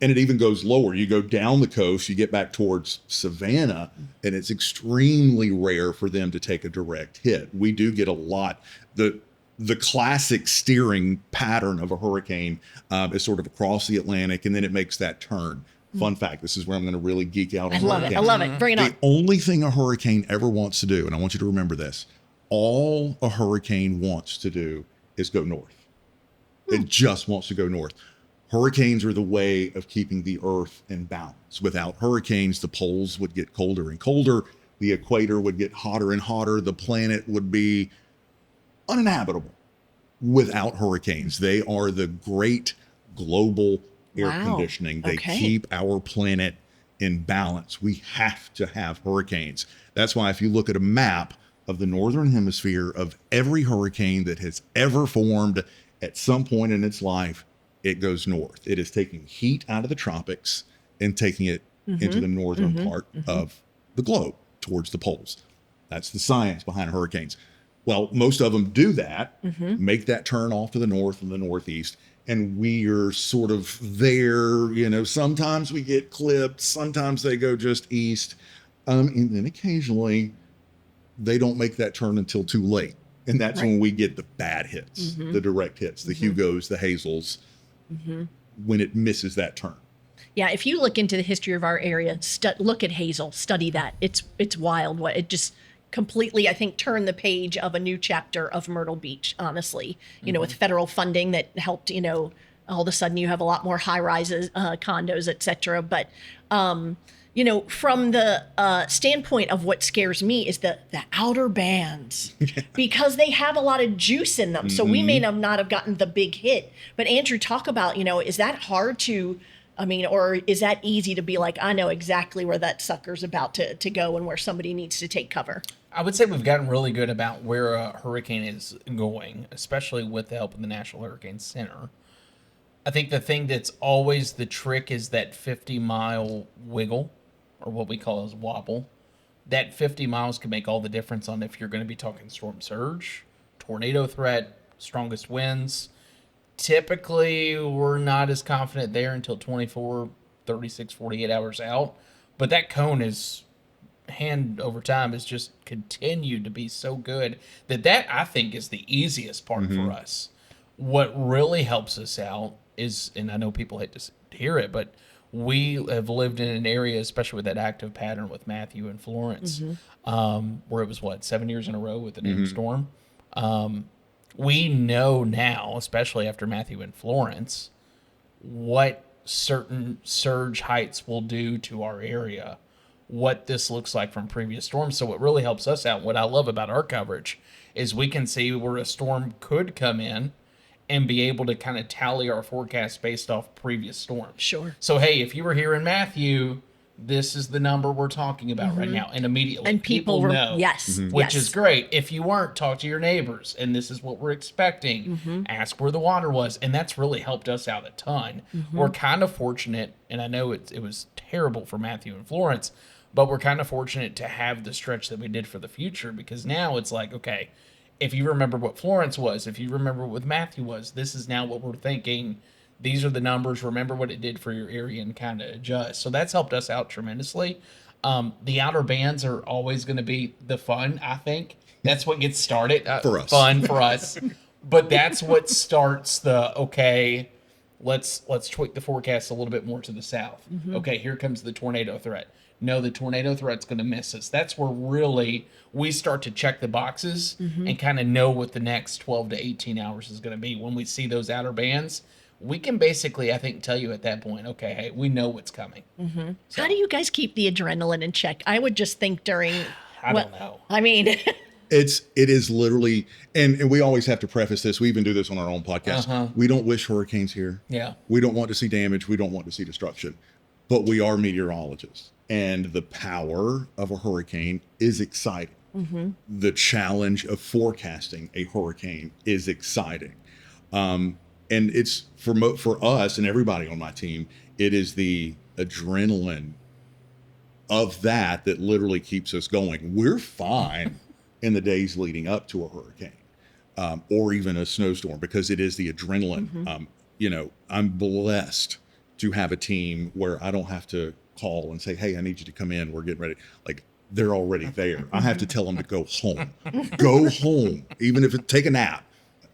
B: And it even goes lower. You go down the coast, you get back towards Savannah, and it's extremely rare for them to take a direct hit. We do get a lot. The classic steering pattern of a hurricane is sort of across the Atlantic, and then it makes that turn. Fun fact, this is where I'm going to really geek out on hurricanes.
A: I love it. Bring it on.
B: The only thing a hurricane ever wants to do, and I want you to remember this, all a hurricane wants to do is go north. It just wants to go north. Hurricanes are the way of keeping the earth in balance. Without hurricanes, the poles would get colder and colder. the equator would get hotter and hotter. The planet would be uninhabitable without hurricanes. They are the great global air
A: Wow.
B: conditioning. They
A: Okay.
B: keep our planet in balance. We have to have hurricanes. That's why if you look at a map of the northern hemisphere of every hurricane that has ever formed at some point in its life, it goes north. It is taking heat out of the tropics and taking it into the northern part of the globe towards the poles. That's the science behind hurricanes. Well, most of them do that, make that turn off to the north and the northeast, and we are sort of there. You know, sometimes we get clipped, sometimes they go just east, and then occasionally they don't make that turn until too late. And that's when we get the bad hits, the direct hits, the Hugos, the Hazels, when it misses that turn.
A: Yeah, if you look into the history of our area, look at Hazel, study that. It's wild. What it just completely, I think, turned the page of a new chapter of Myrtle Beach. Honestly, you know, with federal funding that helped, you know, all of a sudden you have a lot more high rises, condos, etc. But you know, from the standpoint of what scares me is the outer bands, because they have a lot of juice in them. So we may not have gotten the big hit. But Andrew, talk about, you know, is that hard to, I mean, or is that easy to be like, I know exactly where that sucker's about to go and where somebody needs to take cover?
C: I would say we've gotten really good about where a hurricane is going, especially with the help of the National Hurricane Center. I think the thing that's always the trick is that 50-mile wiggle, or what we call as wobble. That 50 miles can make all the difference on if you're going to be talking storm surge, tornado threat, strongest winds. Typically, we're not as confident there until 24, 36, 48 hours out. But that cone is, hand over time, has just continued to be so good that I think is the easiest part for us. What really helps us out is, and I know people hate to hear it, but we have lived in an area, especially with that active pattern with Matthew and Florence, where it was, 7 years in a row with the named storm. We know now, especially after Matthew and Florence, what certain surge heights will do to our area, what this looks like from previous storms. So what really helps us out, what I love about our coverage, is we can see where a storm could come in and be able to kind of tally our forecast based off previous storms.
A: Sure.
C: So, hey, if you were here in Matthew, this is the number we're talking about right now. And immediately
A: And people
C: know.
A: yes.
C: Which
A: yes.
C: is great. If you weren't, talk to your neighbors. And this is what we're expecting. Ask where the water was. And that's really helped us out a ton. We're kind of fortunate, and I know it was terrible for Matthew and Florence, but we're kind of fortunate to have the stretch that we did for the future, because now it's like, okay, if you remember what Florence was, if you remember what Matthew was, this is now what we're thinking. These are the numbers. Remember what it did for your area and kind of adjust. So that's helped us out tremendously. The outer bands are always going to be the fun, I think. That's what gets started.
B: For us.
C: Fun for us. But that's what starts the, okay, let's tweak the forecast a little bit more to the south. Okay, here comes the tornado threat. No, the tornado threat's going to miss us. That's where really we start to check the boxes and kind of know what the next 12 to 18 hours is going to be. When we see those outer bands, we can basically, I think, tell you at that point, okay, hey, we know what's coming. So,
A: How do you guys keep the adrenaline in check? I would just think during.
C: I don't know.
A: I mean,
B: It is literally, and we always have to preface this. We even do this on our own podcast. We don't wish hurricanes here.
C: Yeah.
B: We don't want to see damage. We don't want to see destruction. But we are meteorologists. And the power of a hurricane is exciting. The challenge of forecasting a hurricane is exciting. And it's for us and everybody on my team, it is the adrenaline of that literally keeps us going. We're fine in the days leading up to a hurricane or even a snowstorm, because it is the adrenaline. You know, I'm blessed to have a team where I don't have to call and say, hey, I need you to come in. We're getting ready. Like, they're already there. I have to tell them to go home. Go home. Even if it take a nap.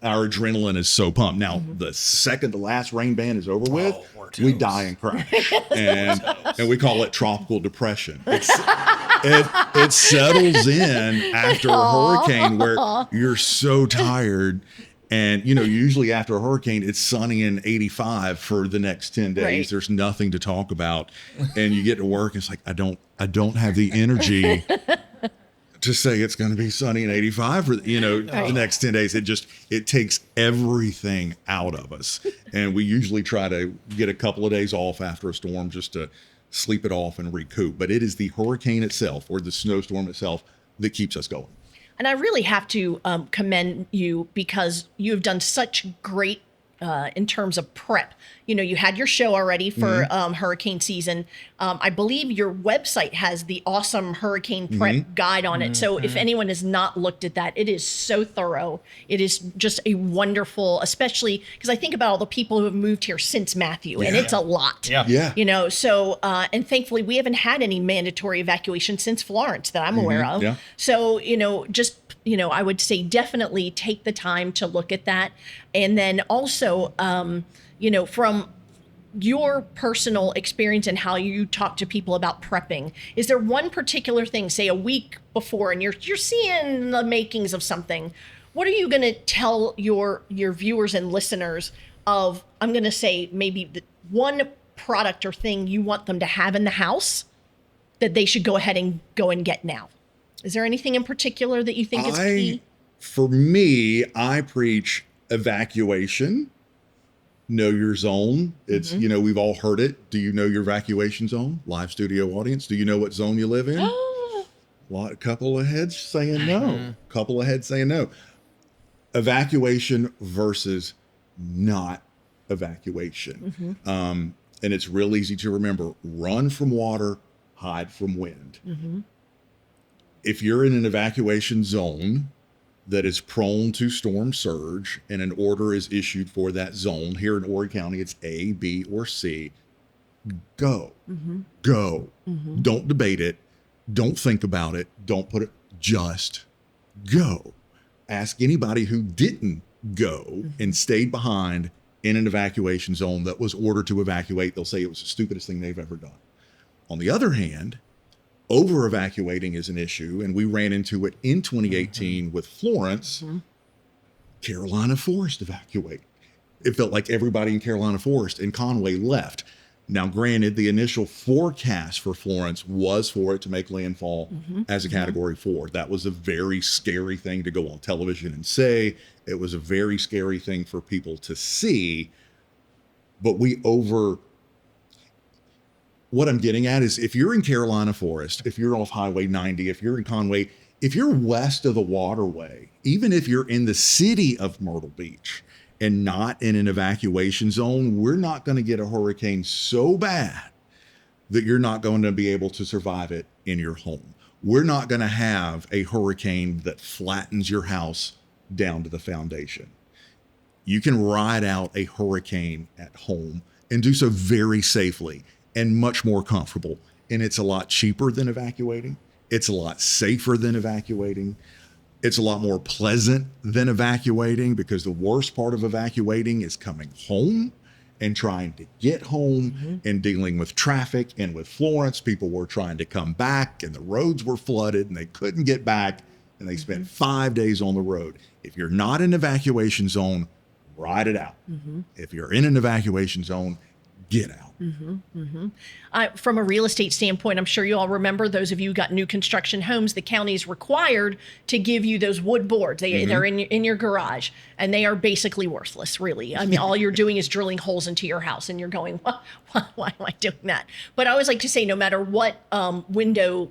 B: Our adrenaline is so pumped. Now, the second the last rain band is over with, we die and crash. And we call it tropical depression. It settles in after a hurricane where you're so tired. And, you know, usually after a hurricane, it's sunny and 85 for the next 10 days.
A: Right.
B: There's nothing to talk about. And you get to work, it's like, I don't have the energy to say it's going to be sunny and 85 for, the next 10 days. It takes everything out of us. And we usually try to get a couple of days off after a storm just to sleep it off and recoup. But it is the hurricane itself or the snowstorm itself that keeps us going.
A: And I really have to commend you because you've done such great in terms of prep. You had your show already for hurricane season. I believe your website has the awesome hurricane prep guide on it. So if anyone has not looked at that, it is so thorough. It is just a wonderful, especially because I think about all the people who have moved here since Matthew, and it's a lot.
B: Yeah.
A: So, and thankfully we haven't had any mandatory evacuation since Florence that I'm aware of.
B: Yeah.
A: So, I would say definitely take the time to look at that. And then also, from your personal experience and how you talk to people about prepping, is there one particular thing, say a week before, and you're seeing the makings of something? What are you going to tell your viewers and listeners of, I'm going to say maybe the one product or thing you want them to have in the house that they should go ahead and go and get now? Is there anything in particular that you think is key?
B: For me, I preach evacuation. Know your zone. It's, we've all heard it. Do you know your evacuation zone? Live studio audience. Do you know what zone you live in? A couple of heads saying no. Couple of heads saying no. Evacuation versus not evacuation. And it's real easy to remember. Run from water, hide from wind. If you're in an evacuation zone that is prone to storm surge and an order is issued for that zone, here in Horry County, it's A, B, or C, go. Go. Don't debate it. Don't think about it. Don't put it, just go. Ask anybody who didn't go and stayed behind in an evacuation zone that was ordered to evacuate. They'll say it was the stupidest thing they've ever done. On the other hand, over evacuating is an issue, and we ran into it in 2018 with Florence. Carolina Forest evacuate. It felt like everybody in Carolina Forest and Conway left. Now, granted, the initial forecast for Florence was for it to make landfall as a Category 4. That was a very scary thing to go on television and say. It was a very scary thing for people to see. But what I'm getting at is if you're in Carolina Forest, if you're off Highway 90, if you're in Conway, if you're west of the waterway, even if you're in the city of Myrtle Beach and not in an evacuation zone, we're not going to get a hurricane so bad that you're not going to be able to survive it in your home. We're not going to have a hurricane that flattens your house down to the foundation. You can ride out a hurricane at home and do so very safely and much more comfortable. And it's a lot cheaper than evacuating. It's a lot safer than evacuating. It's a lot more pleasant than evacuating, because the worst part of evacuating is coming home and trying to get home and dealing with traffic. And with Florence, people were trying to come back and the roads were flooded and they couldn't get back, and they spent 5 days on the road. If you're not in an evacuation zone, ride it out. If you're in an evacuation zone, get out.
A: From a real estate standpoint, I'm sure you all remember, those of you who got new construction homes, the county is required to give you those wood boards. They're in your garage, and they are basically worthless, really. I mean, all you're doing is drilling holes into your house, and you're going, why am I doing that? But I always like to say, no matter what window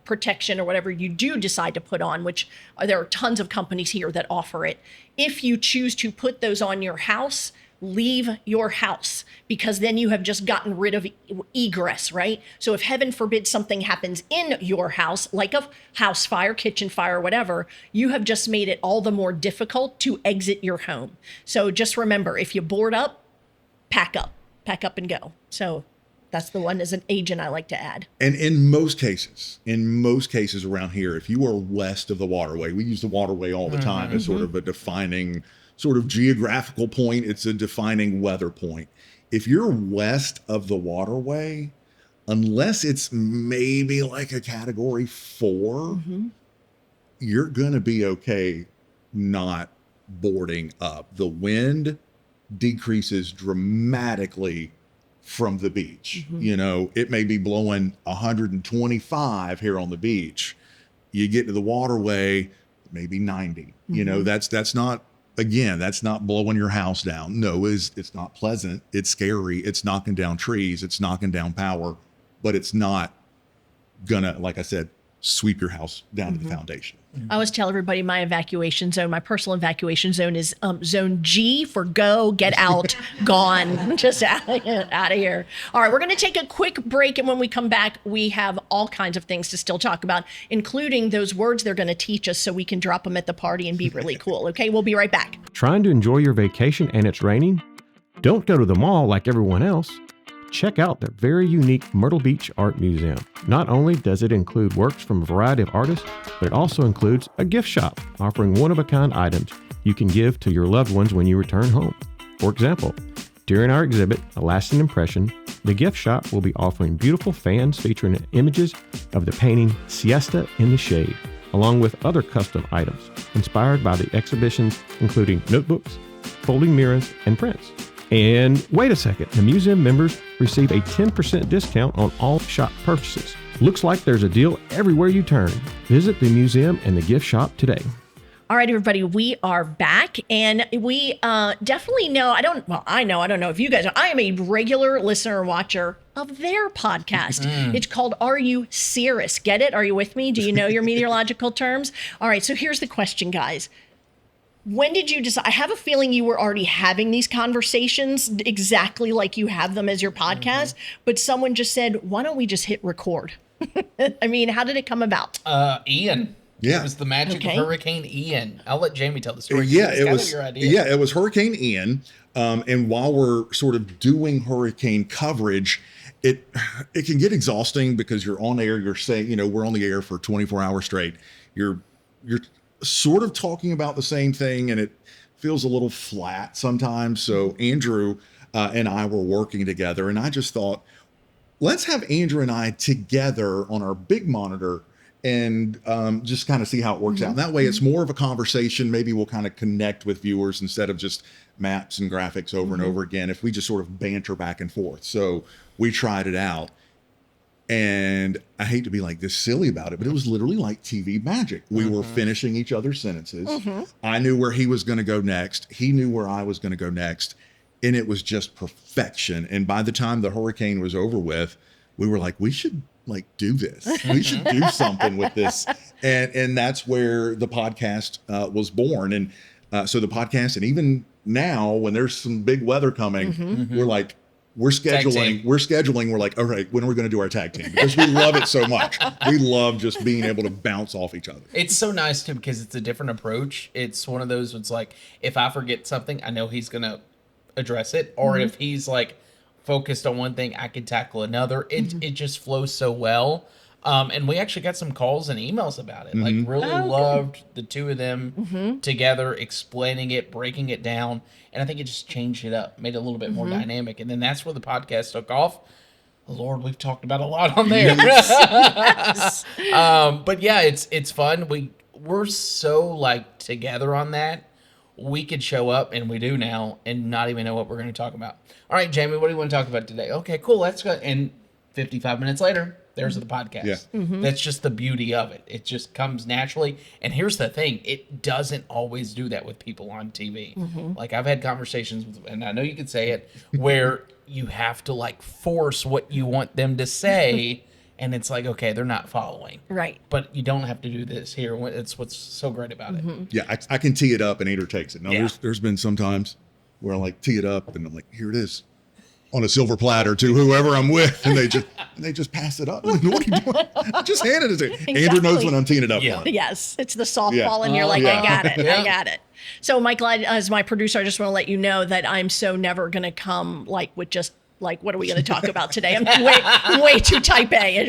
A: protection or whatever you do decide to put on, which there are tons of companies here that offer it, if you choose to put those on your house, leave your house, because then you have just gotten rid of egress, right? So if heaven forbid something happens in your house, like a house fire, kitchen fire, whatever, you have just made it all the more difficult to exit your home. So just remember, if you board up, pack up and go. So that's the one as an agent I like to add.
B: And in most cases around here, if you are west of the waterway, we use the waterway all the time as sort of a defining sort of geographical point. It's a defining weather point. If you're west of the waterway, unless it's maybe like a Category 4, you're going to be okay not boarding up. The wind decreases dramatically from the beach. You know, it may be blowing 125 here on the beach. You get to the waterway, maybe 90. You know, that's not, again, that's not blowing your house down. No, it's not pleasant. It's scary. It's knocking down trees. It's knocking down power, but it's not gonna, like I said, sweep your house down to the foundation.
A: I always tell everybody my evacuation zone, my personal evacuation zone is zone G for go, get out, gone, just out of here. All right, we're going to take a quick break. And when we come back, we have all kinds of things to still talk about, including those words they're going to teach us so we can drop them at the party and be really cool. Okay, we'll be right back.
E: Trying to enjoy your vacation and it's raining? Don't go to the mall like everyone else. Check out the very unique Myrtle Beach Art Museum. Not only does it include works from a variety of artists, but it also includes a gift shop offering one-of-a-kind items you can give to your loved ones when you return home. For example, during our exhibit, A Lasting Impression, the gift shop will be offering beautiful fans featuring images of the painting Siesta in the Shade, along with other custom items inspired by the exhibitions, including notebooks, folding mirrors, and prints. And wait a second, the museum members receive a 10% discount on all shop purchases. Looks like there's a deal everywhere you turn. Visit the museum and the gift shop today.
A: All right, everybody, we are back, and we definitely know, I don't know if you guys are, I am a regular listener or watcher of their podcast. It's called Are You Cirrus? Get it? Are you with me? Do you know your meteorological terms? All right, so here's the question, guys. When did you decide? I have a feeling you were already having these conversations exactly like you have them as your podcast, but someone just said, why don't we just hit record? I mean, how did it come about?
C: Ian.
B: Yeah.
C: It was the magic of Hurricane Ian. I'll let Jamie tell the story.
B: It was Hurricane Ian. And while we're sort of doing hurricane coverage, it can get exhausting because you're on air. You're saying, we're on the air for 24 hours straight. You're sort of talking about the same thing, and it feels a little flat sometimes. So Andrew and I were working together, and I just thought, let's have Andrew and I together on our big monitor and just kind of see how it works out. And that way it's more of a conversation. Maybe we'll kind of connect with viewers instead of just maps and graphics over and over again, if we just sort of banter back and forth. So we tried it out. And I hate to be like this silly about it, but it was literally like TV magic. We were finishing each other's sentences. I knew where he was going to go next. He knew where I was going to go next. And it was just perfection. And by the time the hurricane was over with, we were like, we should do this. We should do something with this. And that's where the podcast was born. And so the podcast, and even now when there's some big weather coming, we're like, we're scheduling. We're like, all right, when are we going to do our tag team? Because we love it so much. We love just being able to bounce off each other.
C: It's so nice too because it's a different approach. It's one of those. It's like if I forget something, I know he's going to address it, or if he's like focused on one thing, I can tackle another. It just flows so well. And we actually got some calls and emails about it. Like really loved the two of them together, explaining it, breaking it down. And I think it just changed it up, made it a little bit more dynamic. And then that's where the podcast took off. Lord, we've talked about a lot on there.
A: Yes.
C: But yeah, it's fun. We're so together on that. We could show up, and we do now, and not even know what we're going to talk about. All right, Jamie, what do you want to talk about today? Okay, cool. Let's go. And 55 minutes later, there's the podcast. Yeah. That's just the beauty of it. It just comes naturally. And here's the thing. It doesn't always do that with people on TV. Like I've had conversations with, and I know you could say it, where you have to force what you want them to say. And it's like, okay, they're not following.
A: Right.
C: But you don't have to do this here. It's what's so great about it.
B: Yeah, I can tee it up and Andrew takes it. Now, there's been some times where I tee it up and I'm like, here it is. On a silver platter to whoever I'm with, and they just pass it up. Like, what are you doing? Just hand it to me.
A: Exactly.
B: Andrew knows when I'm teeing it up.
C: Yeah.
B: For him.
A: Yes, it's the softball, and you're like, I got it, I got it. So, Michael, as my producer, I just want to let you know that I'm so never going to come with just what are we going to talk about today? I'm way too type A.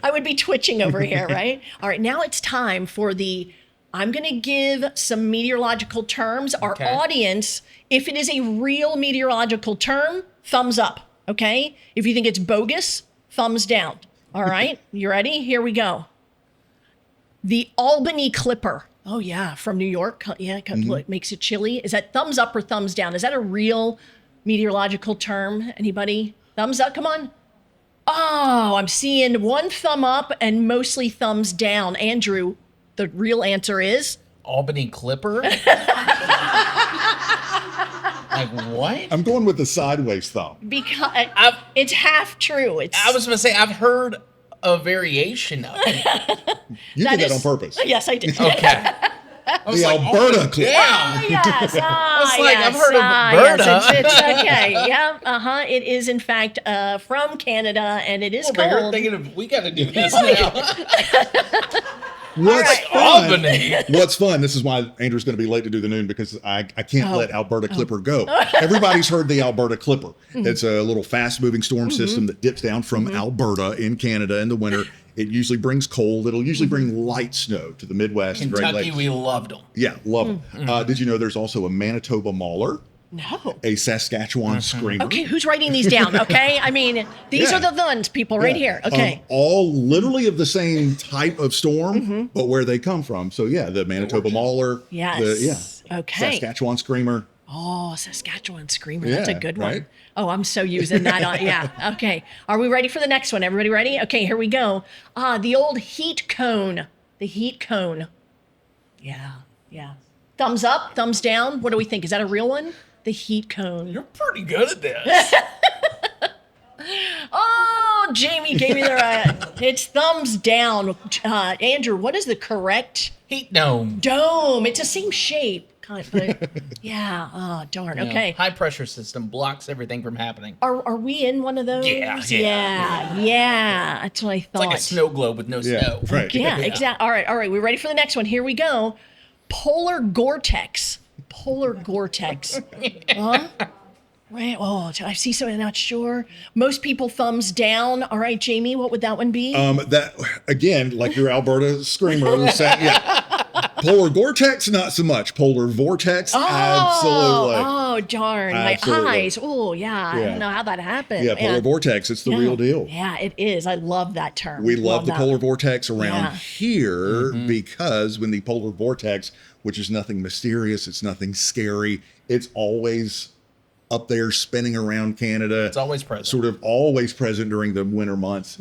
A: I would be twitching over here, right? All right, now it's time for I'm going to give some meteorological terms. Our audience, if it is a real meteorological term, thumbs up, okay? If you think it's bogus, thumbs down. All right, you ready? Here we go. The Albany Clipper. Oh, yeah, from New York. Yeah, it makes it chilly. Is that thumbs up or thumbs down? Is that a real meteorological term? Anybody? Thumbs up, come on. Oh, I'm seeing one thumb up and mostly thumbs down. Andrew, the real answer is
C: Albany Clipper? Like what?
B: I'm going with the sideways thumb.
A: because it's half true.
C: I was going to say, I've heard a variation of it.
B: You
A: That
B: did that
A: is-
B: on purpose.
A: Yes, I did.
C: Okay.
B: The Alberta clip.
C: Yeah.
A: Yes.
C: was like, I've
A: yes,
C: heard of
A: yes,
C: Berta.
A: it's okay. Yeah. It is in fact from Canada, and it is
C: Over here
A: cold.
C: thinking of, we got to do this now.
B: What's fun?
C: Albany.
B: What's fun? This is why Andrew's going to be late to do the noon, because I can't let Alberta Clipper go. Everybody's heard the Alberta Clipper. It's a little fast-moving storm system that dips down from Alberta in Canada in the winter. It usually brings cold. It'll usually bring light snow to the Midwest and Great
C: Kentucky,
B: Lakes.
C: we loved them.
B: Yeah, love them. Did you know there's also a Manitoba Mauler,
A: No.
B: a Saskatchewan Screamer?
A: Okay, who's writing these down? Okay, I mean these
B: Yeah.
A: are the ones, people, right here. Okay.
B: All literally of the same type of storm, but where they come from. So yeah, the Manitoba Mauler.
A: Yes. Okay.
B: Saskatchewan Screamer.
A: Oh, Saskatchewan Screamer. That's a
B: Yeah,
A: good one.
B: right?
A: Oh, I'm so using that on. Yeah. Okay. Are we ready for the next one? Everybody ready? Okay, here we go. The old heat cone. The heat cone. Yeah. Yeah. Thumbs up, thumbs down. What do we think? Is that a real one? The heat cone.
C: You're pretty good at this.
A: Oh, Jamie gave me the right. It's thumbs down. Andrew, what is the correct
C: Heat dome.
A: dome? It's the same shape. Kind of, but yeah. Oh, darn.
C: You know,
A: Okay.
C: high pressure system blocks everything from happening.
A: Are we in one of those?
C: Yeah.
A: Yeah. That's what I thought.
C: It's like a snow globe with no
B: Yeah,
C: snow.
B: right.
A: Yeah, exactly. All right. We're ready for the next one. Here we go. Polar Gore-Tex. Polar Gore-Tex. Huh? Right. Oh, I see something. Not sure. Most people thumbs down. All right, Jamie, what would that one be?
B: That again, like your Alberta Screamer. Polar Gore-Tex, not so much. Polar Vortex, absolutely.
A: Oh, darn.
B: Absolutely.
A: My eyes. Oh, yeah. I
B: Yeah.
A: don't know how that happened.
B: Yeah, Polar
A: man.
B: Vortex, it's the real deal.
A: Yeah, it is. I love that term.
B: We love the
A: that.
B: polar vortex around
A: Yeah.
B: here because when the polar vortex, which is nothing mysterious, it's nothing scary, it's always up there spinning around Canada.
C: It's always present.
B: Sort of always present during the winter months.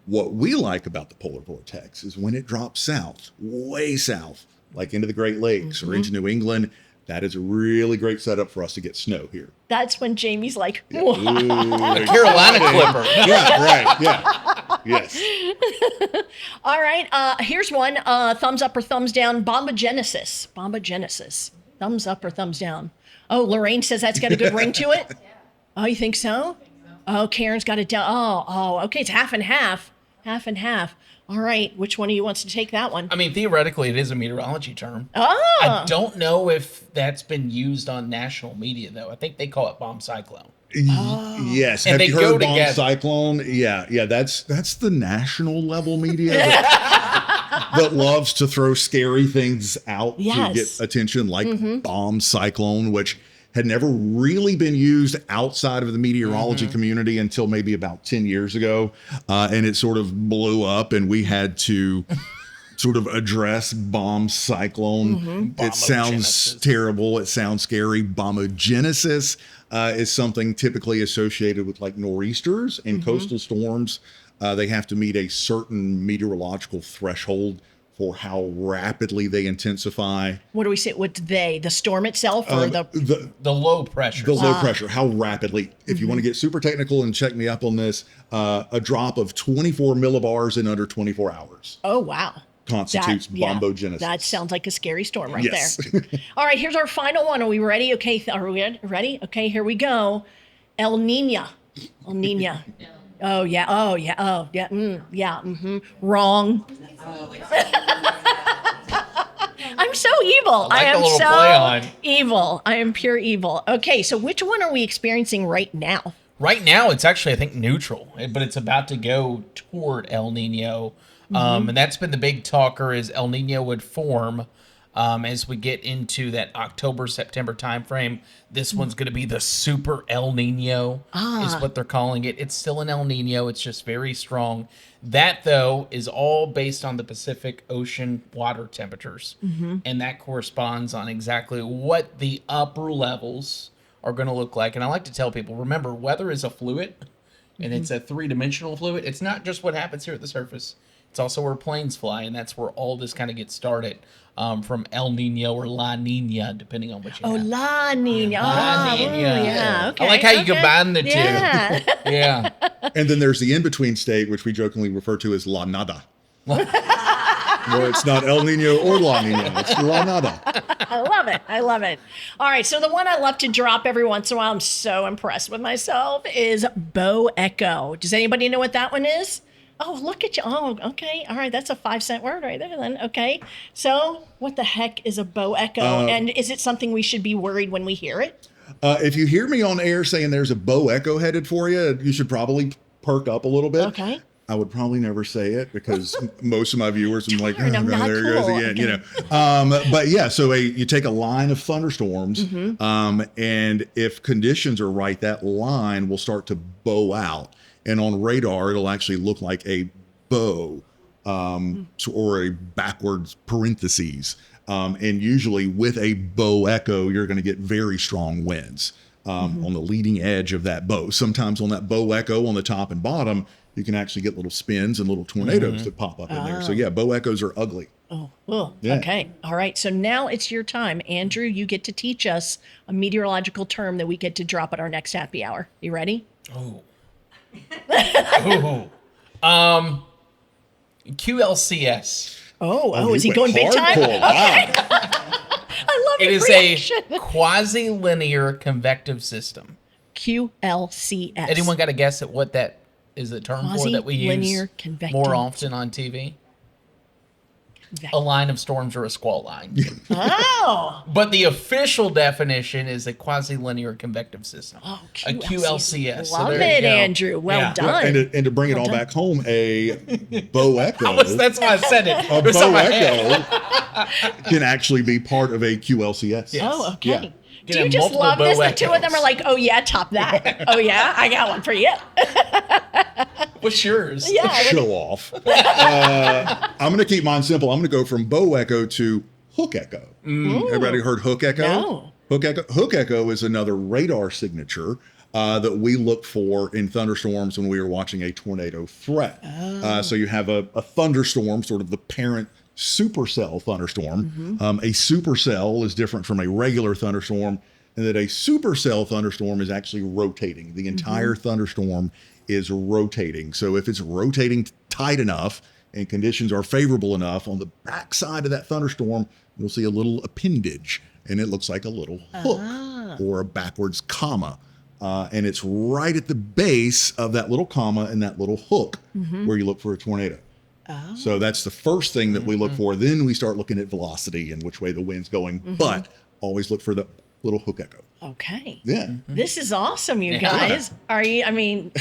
B: What we like about the polar vortex is when it drops south, way south, like into the Great Lakes or into New England. That is a really great setup for us to get snow here.
A: That's when Jamie's like,
B: Ooh,
C: Carolina Clipper.
B: yeah, right. Yeah. Yes.
A: all right, here's one. Thumbs up or thumbs down. Bombogenesis. Bombogenesis. Thumbs up or thumbs down. Oh, Lorraine says that's got a good ring to it. Oh, you think so? Oh, Karen's got it down. Oh, okay. It's half and half. Half and half. All right. Which one of you wants to take that one?
C: I mean, theoretically, it is a meteorology term.
A: Oh,
C: I don't know if that's been used on national media, though. I think they call it bomb cyclone.
B: Yes.
C: And
B: Have
C: they
B: you
C: go
B: heard bomb
C: together.
B: cyclone? Yeah. That's the national level media that loves to throw scary things out to
A: Yes.
B: get attention, like bomb cyclone, which had never really been used outside of the meteorology community until maybe about 10 years ago. And it sort of blew up, and we had to sort of address bomb cyclone. It sounds
C: Bombogenesis.
B: terrible. It sounds scary. Bombogenesis is something typically associated with like nor'easters and coastal storms. They have to meet a certain meteorological threshold for how rapidly they intensify.
A: what do we say? What's they? The storm itself or
B: The
C: low pressure.
B: low pressure, how rapidly, if you want to get super technical and check me up on this, a drop of 24 millibars in under 24 hours
A: Oh, wow.
B: constitutes bombogenesis.
A: That sounds like a scary storm right
B: Yes.
A: there. All right, here's our final one. Are we ready? Okay, are we ready? Okay, here we go. El Nino. El Nino. Oh, yeah. Oh, yeah. Oh, yeah. Yeah. Wrong. I'm so evil.
C: I like
A: I
C: the
A: am
C: little
A: so
C: play on.
A: evil. I am pure evil. Okay, so which one are we experiencing right now?
C: Right now, it's actually, I think, neutral, but it's about to go toward El Nino. And that's been the big talker is El Nino would form as we get into that October, September timeframe. This one's going to be the super El Nino is what they're calling it. It's still an El Nino. It's just very strong. That, though, is all based on the Pacific Ocean water temperatures. And that corresponds on exactly what the upper levels are going to look like. And I like to tell people, remember, weather is a fluid. and it's a three-dimensional fluid. It's not just what happens here at the surface. It's also where planes fly, and that's where all this kind of gets started, from El Nino or La Nina, depending on what you have.
A: La Nina.
C: La
A: Oh,
C: Nina.
A: yeah. Okay.
C: I like how you combine the
A: Yeah.
C: two. Yeah.
B: And then there's the in-between state, which we jokingly refer to as La Nada. Where it's not El Nino or La Nina, it's La Nada.
A: I love it. I love it. All right. So the one I love to drop every once in a while, I'm so impressed with myself, is bow echo. Does anybody know what that one is? Oh, look at you. Oh, okay. All right. That's a 5-cent word right there then. Okay. So what the heck is a bow echo? And is it something we should be worried when we hear it?
B: If you hear me on air saying there's a bow echo headed for you, you should probably perk up a little bit.
A: Okay.
B: I would probably never say it because most of my viewers are like, oh,
A: Darn, I'm
B: no,
A: not
B: there he goes
A: cool.
B: again,
A: Okay.
B: you know. But yeah, so you take a line of thunderstorms, and if conditions are right, that line will start to bow out. And on radar, it'll actually look like a bow, or a backwards parentheses. And usually with a bow echo, you're going to get very strong winds on the leading edge of that bow. Sometimes on that bow echo on the top and bottom, you can actually get little spins and little tornadoes that pop up in there. So yeah, bow echoes are ugly.
A: Oh, well,
B: Yeah.
A: okay. All right. So now it's your time. Andrew, you get to teach us a meteorological term that we get to drop at our next happy hour. You ready?
C: Oh. QLCS.
A: Oh, is he
B: you
A: going
B: went
A: big time?
B: hardcore. Wow.
A: I love
C: It
A: your
C: is
A: reaction.
C: a quasi-linear convective system.
A: QLCS.
C: Anyone got a guess at what that is the term for that we
A: Quasi-linear
C: use
A: convective.
C: more often on TV? A line of storms or a squall line.
A: Oh.
C: But the official definition is a quasi-linear convective system.
A: Oh,
C: A QLCS. So
A: Love
C: there you
A: it,
C: go.
A: Andrew. Well
C: Yeah.
A: done.
B: And to bring it all back home, a bow echo.
C: That's why I said it.
B: A
C: It was on
B: bow
C: my head.
B: echo can actually be part of a QLCS.
C: Yeah.
A: Oh, okay.
B: Yeah.
A: Do
C: Get
A: you
C: in
A: just
C: multiple
A: love this?
C: bow
A: The two of them
C: echoes.
A: are like, oh, yeah, top that. Oh, yeah, I got one for you.
C: What's yours?
A: Yeah.
B: Show off. I'm going to keep mine simple. I'm going to go from bow echo to hook echo. Everybody heard hook echo?
A: No.
B: Hook echo is another radar signature that we look for in thunderstorms when we are watching a tornado threat. So you have a thunderstorm, sort of the parent supercell thunderstorm. A supercell is different from a regular thunderstorm, and that a supercell thunderstorm is actually rotating. The entire thunderstorm is rotating. So if it's rotating tight enough and conditions are favorable enough, on the backside of that thunderstorm, you'll see a little appendage, and it looks like a little hook or a backwards comma. And it's right at the base of that little comma and that little hook where you look for a tornado. So that's the first thing that we look for. Then we start looking at velocity and which way the wind's going, but always look for the little hook echo.
A: Okay.
B: Yeah.
A: This is awesome, you
C: Yeah.
A: guys. Are you? I mean,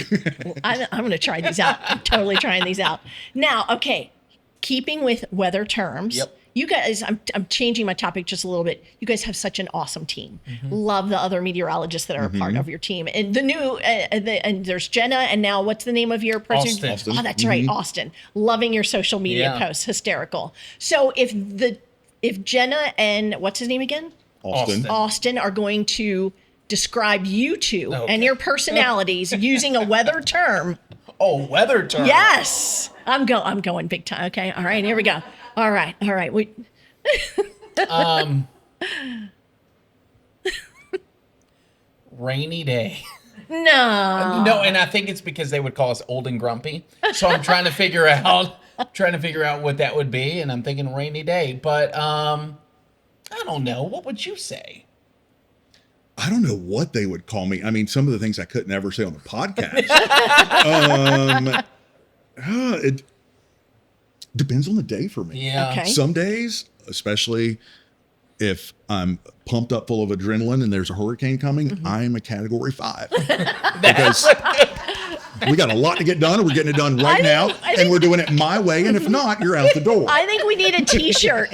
A: I'm going to try these out. I'm totally trying these out. Now, okay, keeping with weather terms.
C: Yep.
A: You guys, I'm changing my topic just a little bit. You guys have such an awesome team. Love the other meteorologists that are a part of your team. And the new, and there's Jenna, and now what's the name of your person?
C: Austin.
A: Oh, that's right, Austin. Loving your social media
C: Yeah.
A: posts, hysterical. So if Jenna and what's his name again?
B: Austin.
A: Austin are going to describe you two
C: Okay.
A: and your personalities using a weather term.
C: Oh, weather term.
A: Yes, I'm going big time. Okay, all right, here we go. All right.
C: Rainy day.
A: No.
C: No, and I think it's because they would call us old and grumpy. So I'm trying to figure out what that would be, and I'm thinking rainy day. But I don't know. What would you say?
B: I don't know what they would call me. I mean, some of the things I couldn't ever say on the podcast. It depends on the day for me.
C: Yeah.
A: Okay.
B: Some days, especially if I'm pumped up full of adrenaline and there's a hurricane coming, I'm a category 5. Because we got a lot to get done, and we're getting it done right now, and we're doing it my way. And if not, you're out the door.
A: I think we need a T-shirt.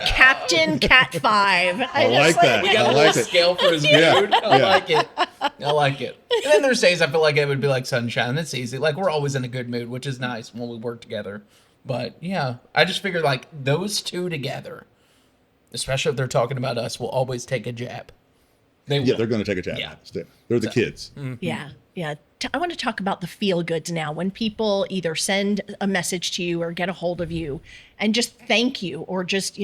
A: Captain Cat 5.
B: I like that.
C: We got
B: I
C: a
B: like
C: little
B: it.
C: scale for his mood.
B: Yeah,
C: I
B: yeah.
C: like it. I like it. And then there's days I feel like it would be like sunshine. That's easy. Like we're always in a good mood, which is nice when we work together. But yeah, I just figured like those two together, especially if they're talking about us, will always take a jab. They will.
B: Yeah, they're going to take a jab
C: Yeah.
B: at us. They're the kids.
A: Yeah. I want to talk about the feel goods now. When people either send a message to you or get a hold of you and just thank you, or just,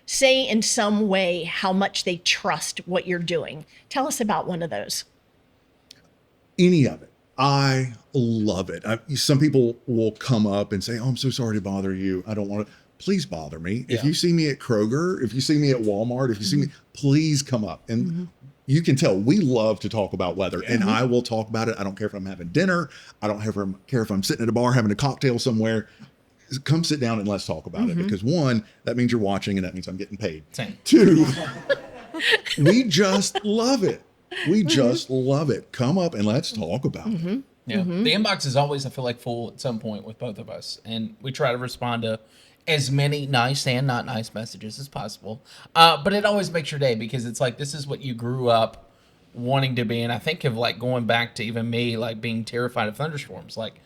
A: say in some way how much they trust what you're doing. Tell us about one of those.
B: Any of it. I love it. Some people will come up and say, "Oh, I'm so sorry to bother you. I don't want to." Please bother me. If you see me at Kroger, if you see me at Walmart, if you see me, please come up. And you can tell we love to talk about weather, and I will talk about it. I don't care if I'm having dinner. I don't care if I'm sitting at a bar having a cocktail somewhere. Come sit down and let's talk about it, because one, that means you're watching, and that means I'm getting paid.
C: Same.
B: Two, we just love it. We just love it. Come up and let's talk about it.
C: Yeah. The inbox is always, I feel like, full at some point with both of us. And we try to respond to as many nice and not nice messages as possible. But it always makes your day, because it's like, this is what you grew up wanting to be. And I think of like going back to even me, like being terrified of thunderstorms. Like,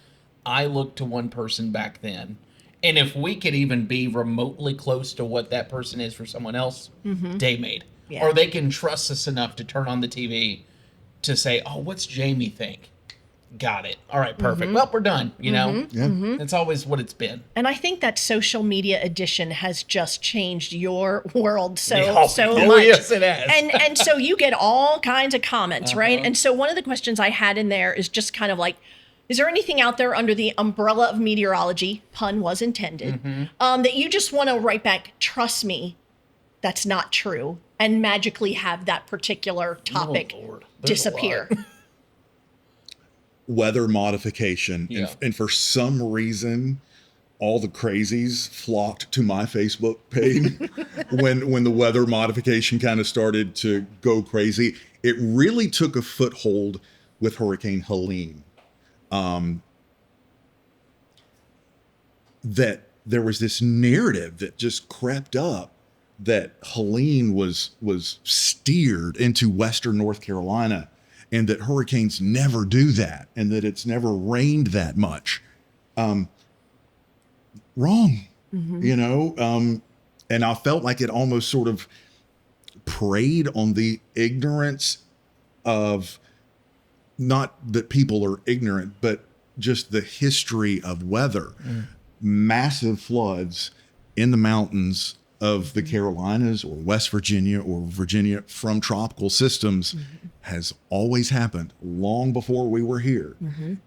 C: I looked to one person back then. And if we could even be remotely close to what that person is for someone else, day made.
A: Yeah.
C: Or they can trust us enough to turn on the TV to say, "Oh, what's Jamie think?" Got it. All right, perfect. Well, we're done.
B: Yeah.
C: That's always what it's been.
A: And I think that social media edition has just changed your world so
C: Oh,
A: much.
C: yes, it has.
A: And so you get all kinds of comments, right? And so one of the questions I had in there is just kind of like, is there anything out there under the umbrella of meteorology, pun was intended, that you just want to write back, "Trust me, that's not true," and magically have that particular topic
C: Lord. There's a
A: disappear?
C: lot.
B: Weather modification.
C: Yeah.
B: And for some reason, all the crazies flocked to my Facebook page when the weather modification kind of started to go crazy. It really took a foothold with Hurricane Helene. That there was this narrative that just crept up that Helene was steered into Western North Carolina, and that hurricanes never do that, and that it's never rained that much. Wrong, and I felt like it almost sort of preyed on the ignorance of, not that people are ignorant, but just the history of weather. Massive floods in the mountains of the Carolinas or West Virginia or Virginia from tropical systems has always happened long before we were here.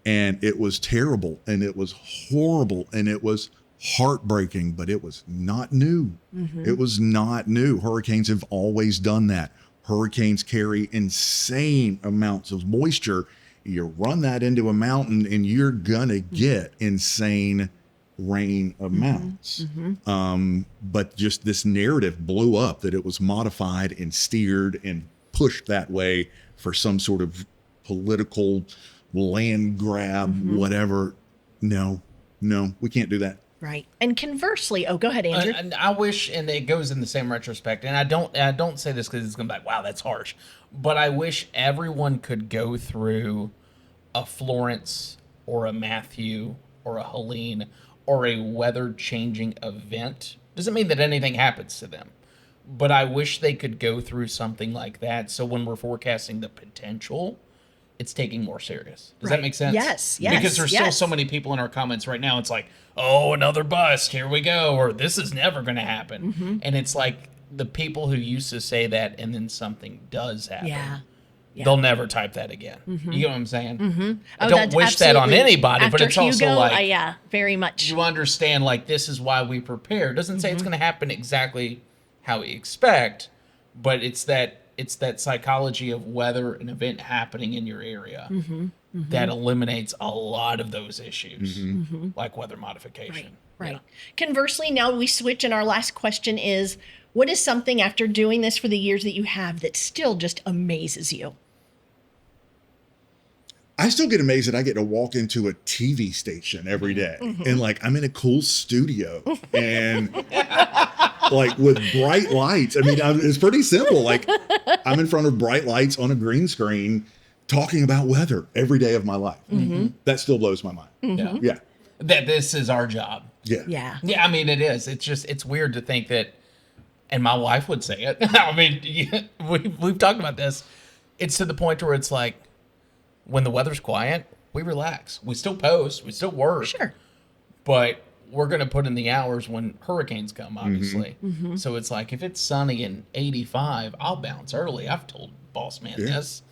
B: And it was terrible, and it was horrible, and it was heartbreaking, but it was not new. It was not new. Hurricanes have always done that. Hurricanes carry insane amounts of moisture. You run that into a mountain and you're gonna get insane rain amounts. But just this narrative blew up that it was modified and steered and pushed that way for some sort of political land grab, whatever. No, we can't do that.
A: Right. And conversely, go ahead, Andrew.
C: And I wish, and it goes in the same retrospect, and I don't say this because it's going to be like, wow, that's harsh, but I wish everyone could go through a Florence or a Matthew or a Helene or a weather-changing event. Doesn't mean that anything happens to them, but I wish they could go through something like that, so when we're forecasting the potential, it's taking more serious. Does that make sense?
A: Yes.
C: Because there's still so many people in our comments right now, it's like, "Oh, another bust, here we go," or "This is never going to happen." And it's like the people who used to say that and then something does happen. They'll never type that again. You get what I'm saying? I don't wish that on anybody, but it's also like,
A: very much.
C: you understand, like, this is why we prepare. It doesn't say it's going to happen exactly how we expect, but it's that psychology of weather, an event happening in your area that eliminates a lot of those issues, like weather modification.
A: Right. Conversely, now we switch, and our last question is, what is something after doing this for the years that you have that still just amazes you?
B: I still get amazed that I get to walk into a TV station every day and like I'm in a cool studio and like with bright lights. I mean, it's pretty simple. Like I'm in front of bright lights on a green screen talking about weather every day of my life. That still blows my mind. Yeah.
C: That this is our job.
B: Yeah.
C: I mean, it is. It's just, it's weird to think that, and my wife would say it. I mean, we've talked about this. It's to the point where it's like, when the weather's quiet, we relax. We still post, we still work.
A: Sure.
C: But we're going to put in the hours when hurricanes come, obviously. So it's like, if it's sunny and 85, I'll bounce early. I've told boss man this.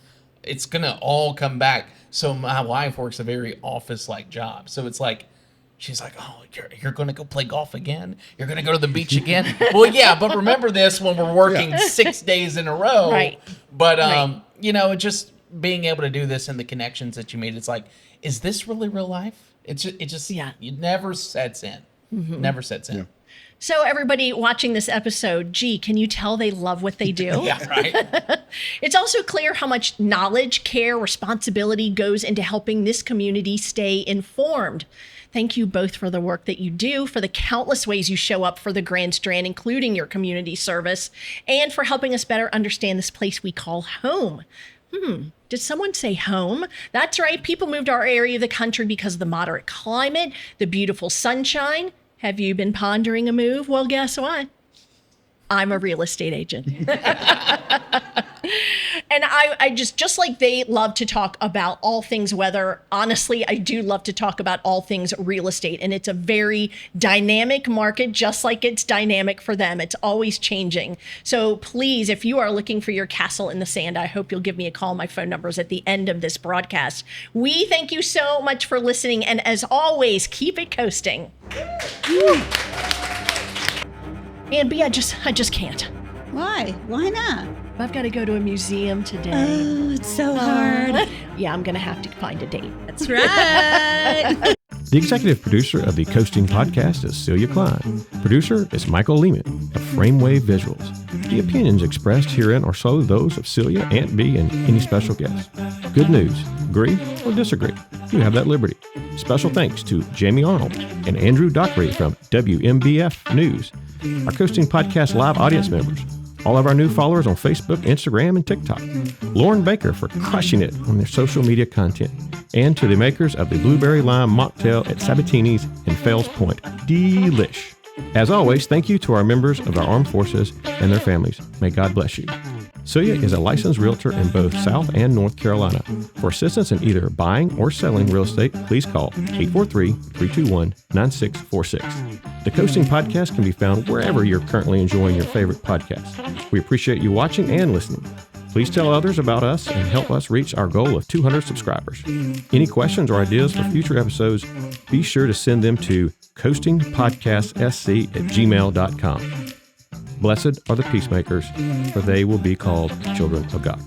C: It's going to all come back. So my wife works a very office-like job. So it's like, she's like, oh, you're going to go play golf again? You're going to go to the beach again? Well, yeah, but remember this when we're working 6 days in a row.
A: Right.
C: But, you know, just being able to do this and the connections that you made, it's like, is this really real life? It just it never sets in. Never sets in.
B: Yeah.
A: So everybody watching this episode, gee, can you tell they love what they do?
C: Yeah, right.
A: It's also clear how much knowledge, care, responsibility goes into helping this community stay informed. Thank you both for the work that you do, for the countless ways you show up for the Grand Strand, including your community service, and for helping us better understand this place we call home. Did someone say home? That's right. People moved to our area of the country because of the moderate climate, the beautiful sunshine. Have you been pondering a move? Well, guess what? I'm a real estate agent. And I just like they love to talk about all things weather. Honestly, I do love to talk about all things real estate. And it's a very dynamic market, just like it's dynamic for them. It's always changing. So please, if you are looking for your castle in the sand, I hope you'll give me a call. My phone number is at the end of this broadcast. We thank you so much for listening. And as always, keep it coasting. And B, I just can't.
D: Why? Why not?
A: I've got to go to a museum today.
D: Oh, it's so hard.
A: Yeah, I'm going to have to find a date.
D: That's right.
E: The executive producer of the Coasting Podcast is Celia Klein. Producer is Michael Lehman of Framewave Visuals. The opinions expressed herein are solely those of Celia, Aunt B, and any special guest. Good news. Agree or disagree? You have that liberty. Special thanks to Jamie Arnold and Andrew Dockery from WMBF News, our Coasting Podcast live audience members, all of our new followers on Facebook, Instagram, and TikTok, Lauren Baker for crushing it on their social media content, and to the makers of the Blueberry Lime Mocktail at Sabatini's in Fells Point. Delish. As always, thank you to our members of our armed forces and their families. May God bless you. Celia is a licensed realtor in both South and North Carolina. For assistance in either buying or selling real estate, please call 843-321-9646. The Coasting Podcast can be found wherever you're currently enjoying your favorite podcast. We appreciate you watching and listening. Please tell others about us and help us reach our goal of 200 subscribers. Any questions or ideas for future episodes, be sure to send them to coastingpodcastsc@gmail.com. Blessed are the peacemakers, for they will be called children of God.